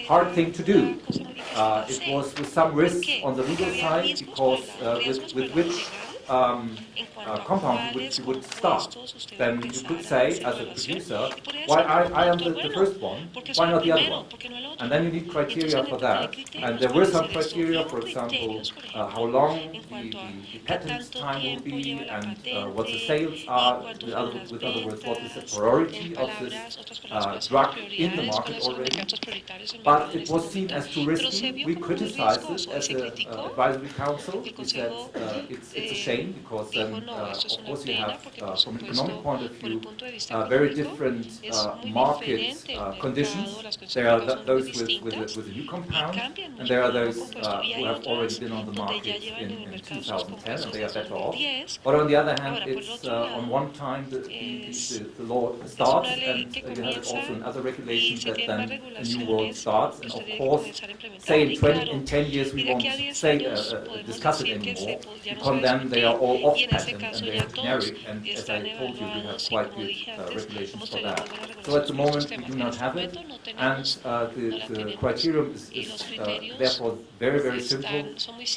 hard thing to do. It was with some risk on the legal side, because with which compound you would start. Then you could say, as a producer, why I am the first one, why not the other one? And then you need criteria for that. And there were some criteria, for example, how long the patent time will be, and what the sales are. With other words, what is the priority of this drug in the market already. But it was seen as too risky. We criticized it as an advisory council. We said it's a shame, because then, of course, you have, from an economic point of view, very different market conditions. There are those with a new compound, and there are those who have already been on the market in 2010, and they are better off. But on the other hand, it's on one time the law starts, and you have it also in other regulations that then a new world starts. And of course, say in 10 years we won't discuss it anymore, because then they are all off patent and they are generic, and as I told you, we have quite good regulations for that. So at the moment we do not have it, and the criterion is therefore very, very simple.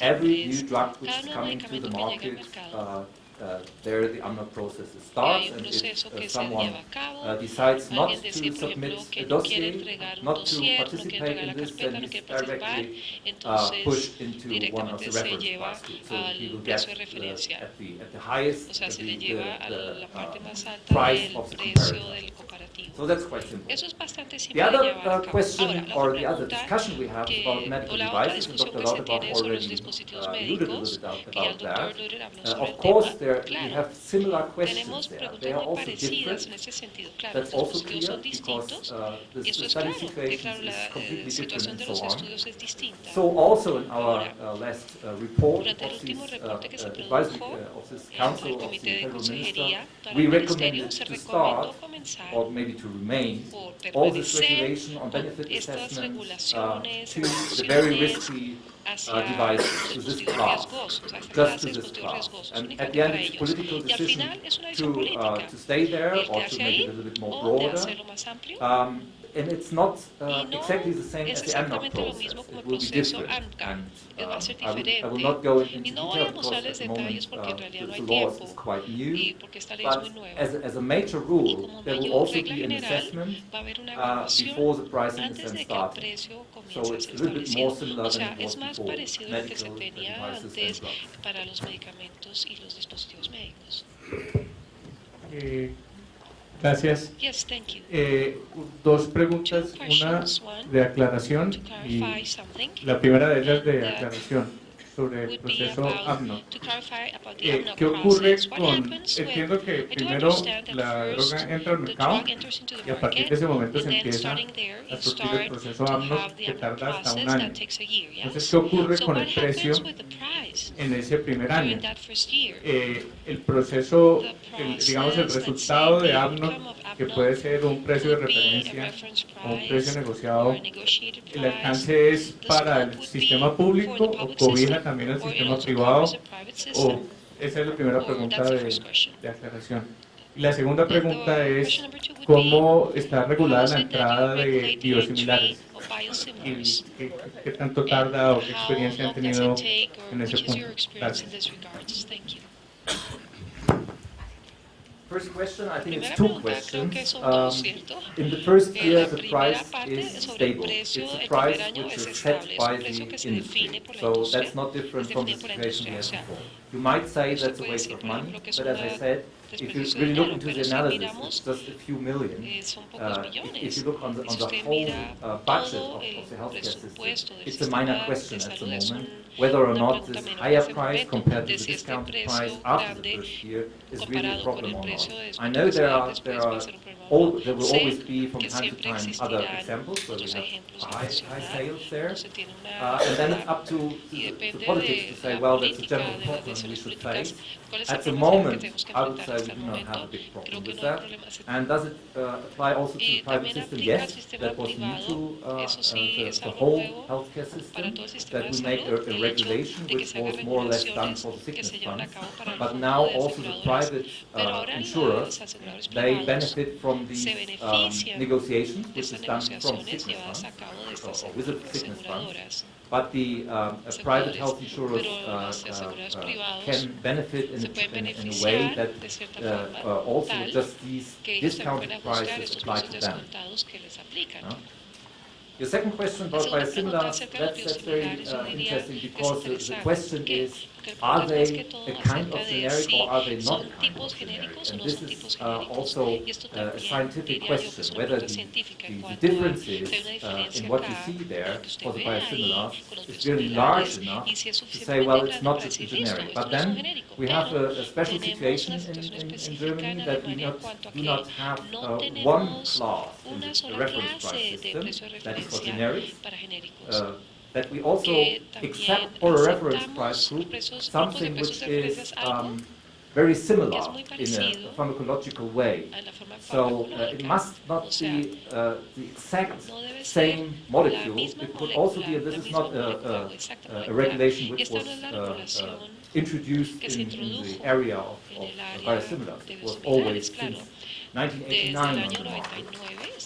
Every new drug which is coming to the market, there the AMNOG process starts, and if someone decides not to submit a dossier, not to participate in this, then he's directly pushed into one of the reference baskets. So he will get at the highest the price of the comparator. So that's quite simple. The other question or the other discussion we have is about medical devices, and Dr. Lauterbach already alluded a little bit about that. Of course, we have similar questions there. They are also different. That's also clear, because the study situation is completely different and so on. So also in our last report of this advisory of this Council of the Federal Minister, we recommended to start, or maybe to remain, all this regulation on benefit assessments to the very risky devices to this class, just to this class. And at the end, it's a political decision to stay there or to make it a little bit more broader. And it's not exactly the same as the AMNOG process. It will be different. And I will not go into detail because at the moment the law is quite new. But as a major rule, there will also be an assessment before the pricing is then started. So it's a little bit more similar than it was before, medical devices and drugs. Gracias. Dos preguntas, una de aclaración y la primera de ellas de aclaración sobre el proceso AMNOG. ¿Qué ocurre con, entiendo que primero la droga entra al mercado y a partir de ese momento se empieza a surtir el proceso AMNOG que tarda hasta un año? Entonces, ¿qué ocurre con el precio en ese primer año? El proceso, digamos el resultado de AMNOG, que puede ser un precio de referencia o un precio negociado, ¿el alcance es para el sistema público o cobija también el sistema privado? O esa es la primera pregunta de aclaración. Y la segunda pregunta es ¿cómo está regulada la entrada de biosimilares? ¿Y qué tanto tarda o qué experiencia han tenido en ese punto? Gracias. First question, I think it's two questions. In the first year, the price is stable. It's a price which is set by the industry. So that's not different from the situation we had before. You might say that's a waste of money, but as I said, if you really look into the analysis, it's just a few million. If you look on the whole budget of the healthcare system, it's a minor question at the moment, whether or not this higher price compared to the discounted price after the first year is really a problem or not. I know there will always be from time to time other examples where we have high sales there, and then it's up to the politics to say, well, that's a general problem we should face. At the moment, I would say we do not have a big problem with that. And does it apply also to the private system? Yes, that was new to the whole healthcare system, that we make a regulation which was more or less done for the sickness funds. But now also the private insurers, they benefit from these negotiations, which is done from sickness funds, or with the sickness funds. But the private health insurers can benefit in a way that also just these discounted prices apply to them. Your second question about biosimilars, that's very interesting because the question is, are they a kind of generic or are they not a kind of generic? And this is also a scientific question, whether the differences in what you see there for the biosimilars is really large enough to say, well, it's not just a generic. But then we have a special situation in Germany that we do not have one class in the reference price system that is for generics. That we also accept for a reference price group something which is very similar in a pharmacological way. So it must not be the exact same molecule. It could also be, this is not a regulation which was introduced in the area of biosimilars. It was always since 1989 on the market.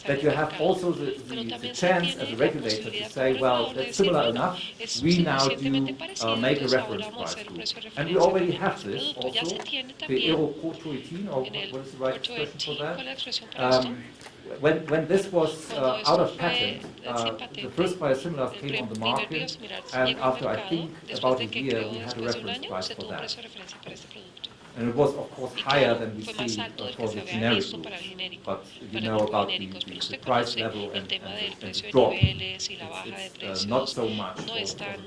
That you have also the chance as a regulator to say, well, that's similar enough, we now do make a reference price group. And we already have this also, the eropoietin, or what is the right expression for that? When this was out of patent, the first biosimilars came on the market, and after I think about a year, we had a reference price for that. And it was, of course, higher than we see for the generic groups. But you know about the price level and the drop. It's not so much for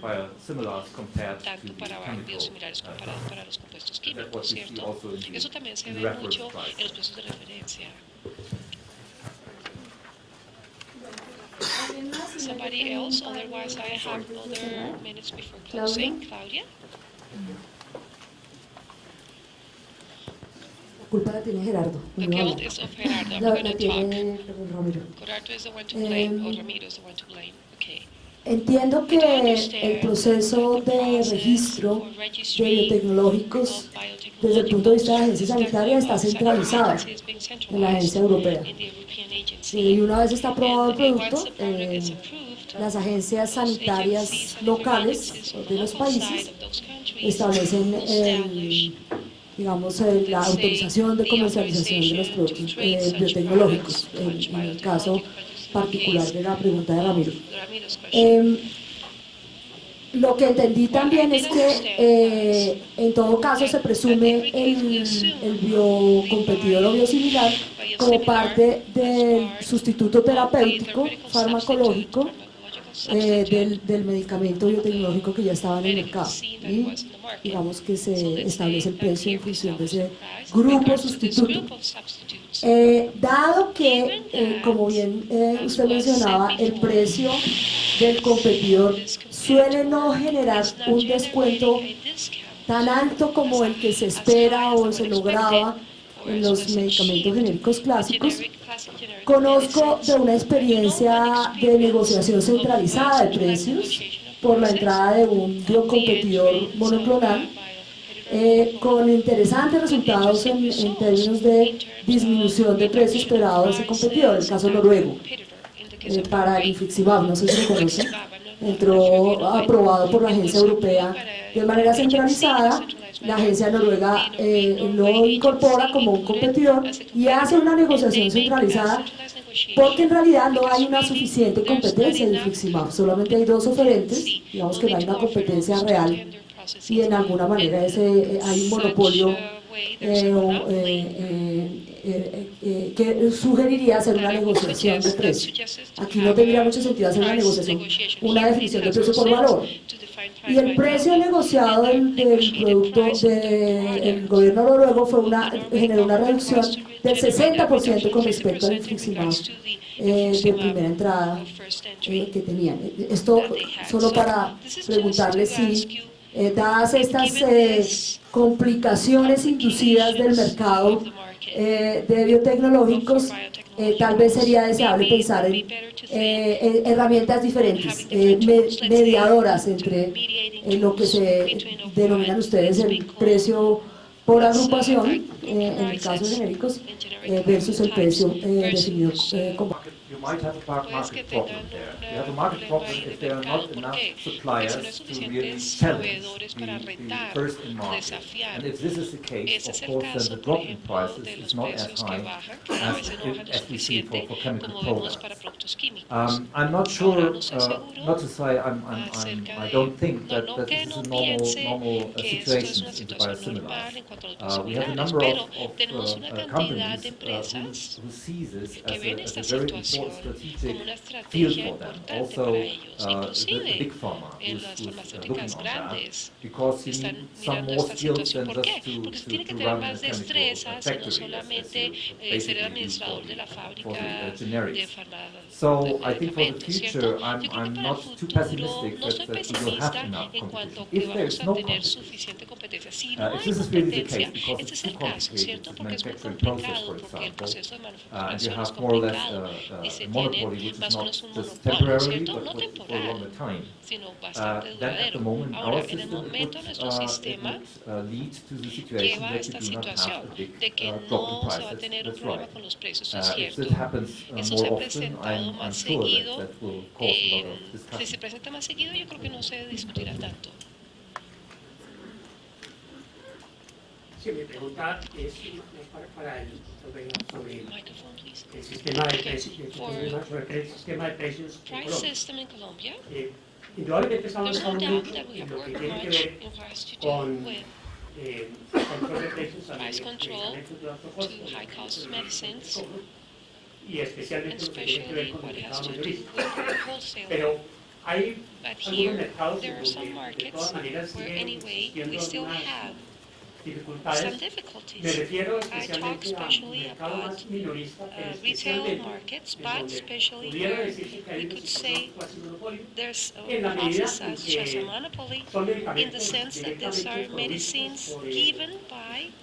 biosimilars compared to the chemical. That's what we see also in the reference price. Somebody else, otherwise I have other minutes before closing. Claudia? Culpa la tiene Gerardo. The guilt is of Gerardo. I'm going to talk. Ramiro. Gerardo is the one to blame, or Ramiro is the one to blame. Okay. Entiendo que el proceso de registro de biotecnológicos desde el punto de vista de la agencia sanitaria está centralizado en la agencia europea. Y una vez está aprobado el producto, las agencias sanitarias locales de los países establecen la autorización de comercialización de los productos biotecnológicos, en el caso particular de la pregunta de Ramiro. Lo que entendí también es que en todo caso se presume el biocompetidor o biosimilar como parte del sustituto terapéutico farmacológico del medicamento biotecnológico que ya estaba en el mercado, y digamos que se establece el precio en función de ese grupo sustituto. Dado que, como bien usted mencionaba, el precio del competidor suele no generar un descuento tan alto como el que se espera o se lograba en los medicamentos genéricos clásicos, conozco de una experiencia de negociación centralizada de precios por la entrada de un biocompetidor monoclonal con interesantes resultados en términos de disminución de precio esperado de ese competidor, el caso noruego, para el infliximab, no sé si lo conocen, entró aprobado por la agencia europea de manera centralizada. La agencia noruega lo incorpora como un competidor y hace una negociación centralizada porque en realidad no hay una suficiente competencia de infliximab, solamente hay dos oferentes, digamos que no hay una competencia real y en alguna manera hay un monopolio que sugeriría hacer una negociación de precio. Aquí no tendría mucho sentido hacer una negociación, una definición de precio por valor. Y el precio negociado del producto del gobierno noruego generó una reducción del 60% con respecto al infliximab de primera entrada que tenían. Esto solo para preguntarles si, dadas estas complicaciones inducidas del mercado de biotecnológicos, tal vez sería deseable pensar en herramientas diferentes, mediadoras entre lo que se denominan ustedes el precio por agrupación, en el caso de genéricos, versus el precio definido como. You might have a market problem there. You have a market problem if there are not enough suppliers to really challenge the first in market. And if this is the case, of course, then the drop in prices is not as high as we see for chemical products. I'm not sure, not to say I don't think that this is a normal situation in the biosimilars. We have a number of companies who see this as a very important strategic field for them. Also, the big pharma who's looking on that, because you need some more skills than just to run a chemical factory, as basically for the generics. So I think for the future, I'm not too pessimistic that we will have enough competition. If there is no competition, if this is really the case, because it's too complicated, the manufacturing process, for example, and you have more or less monopoly, which is not just temporarily, but for a longer time. Then at the moment, our system would lead to the situation that you do not have a big drop in prices. That's right. If this happens more often, I'm sure that will cause a lot of discussion. Sí, mi pregunta es para el sobre el sistema de precios, en Colombia. Indudablemente estamos trabajando en lo que tiene que ver con control de precios a medicamentos de alto costo y especialmente lo que tiene que ver con el mercado mayorista. Pero hay algunos mercados donde de todas maneras siguen existiendo algunas dificultades. Me refiero especialmente a un mercado más minorista, pero especialmente donde pudiera decirse que hay una situación cuasi monopolio, en la medida en que son medicamentos directamente provistos por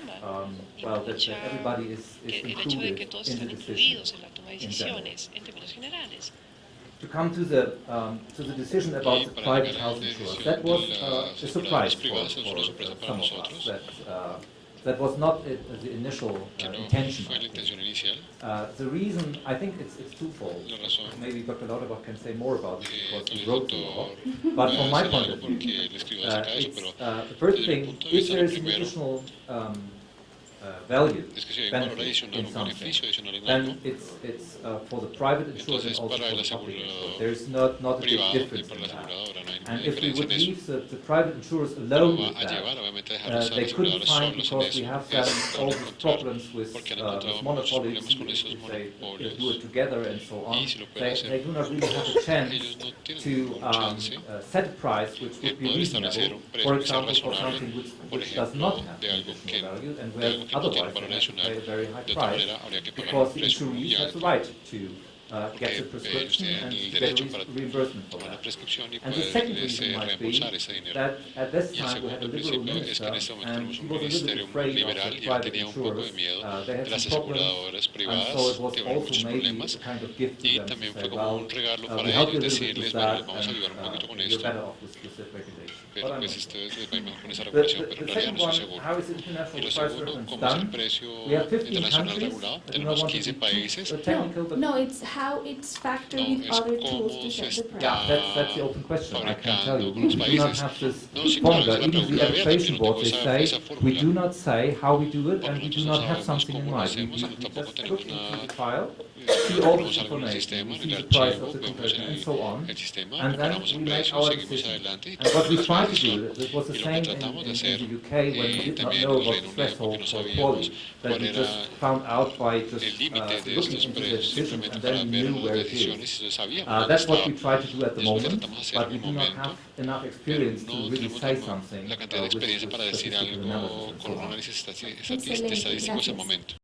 well, that everybody is el hecho de que included todos in están the incluidos decision. en la toma de in general. decisiones en términos generales. To come to the decision about the private health insurance, that was a surprise for some of us. That that was not the initial intention. fue la intención inicial. The reason, I think it's twofold. La razón, Maybe Dr. Lauterbach can say more about this because tal he vez wrote the doctor law. But from my point of view, porque él escribió acerca de eso, it's, pero the first desde mi thing, punto de if vista, there lo is an primero additional value, es que si hay un valor benefit adicional, in un something, beneficio adicional en algo, then it's for the private insured and entonces also para for el the public insured. asegurador There's not a big privado y difference para in la that. aseguradora no hay And ninguna if we diferencia would en eso. leave the private insurers Lo alone va with a llevar, that, obviamente, a dejar los they couldn't aseguradores find, solos en because we eso, have es all these encontrar, problems with porque han encontrado muchos monopolies, problemas con esos if they monopolios, do it together and so on. y si lo pueden They hacer, do not really have a chance ellos no tienen to ningún chance set a price which would be poder establecer reasonable, un precio for que sea example, for razonable, something por which does ejemplo, not have de algo que, additional value, and de where algo que no tiene otherwise valor they have to pay adicional, a very high de otra price, manera habría que pagar because un the precio muy insuree has alto, the right to get the porque prescription ellos tienen and el get derecho para reimbursement for tomar la that. prescripción y And the second poderles reason might be reembolsar ese dinero. that at this Y el time we had a segundo liberal principio es que en este minister, momento and tenemos he un was a little ministerio bit muy afraid of liberal the y él private tenía un poco de insurers. miedo They de had las some problems, aseguradoras and privadas, so it was tuvieron also muchos maybe problemas, a kind of gift to y them to también say, fue como well, un regalo para we help ellos you a little bit decirles, with bueno, that, les vamos a and ayudar un poquito con you're esto, better off with this regulation. pero But I'm pues not. ustedes les va mejor con esa regulación, pero en The realidad second no one, estoy seguro. how is Y international lo price segundo, reference ¿cómo es el done? precio We have 15 internacional countries. regulado? I do not Tenemos want to 15 be países. too technical, but No, it's how it's factored No, with es other tools cómo to se set the price. yeah, that's the open question. I can tell you. fabricando We con los do not países. have this No, sí, claro, formula. esa es la Even the pregunta abierta, arbitration yo no tengo board, they esa say, we fórmula. do not say how we do it, Porque and we do nosotros not have sabemos something in cómo lo mind. hacemos y tampoco Just tenemos look into una the file, see all ponemos this algo en el information, sistema, we en see el the price archivo, of the vemos conversion, and so on. el sistema, And then comparamos we el make precio, our seguimos decision. adelante y And what we tomamos try la to decisión. do, it was the Y lo que same tratamos de in hacer, the UK when we did not también know en about Reino Unido, porque threshold no for sabíamos quality, that cuál we era just found out by just el límite de looking estos into the precios, decision, simplemente and para then ver knew las where it decisiones is. y sabíamos dónde That's what estaba. we try to do at the Es lo que moment, tratamos de hacer but en we el do not momento, have enough pero experience to no really tenemos say something la cantidad de with experiencia para decir statistical algo analysis and con so un on. análisis Excelente, estadístico en ese gracias. momento.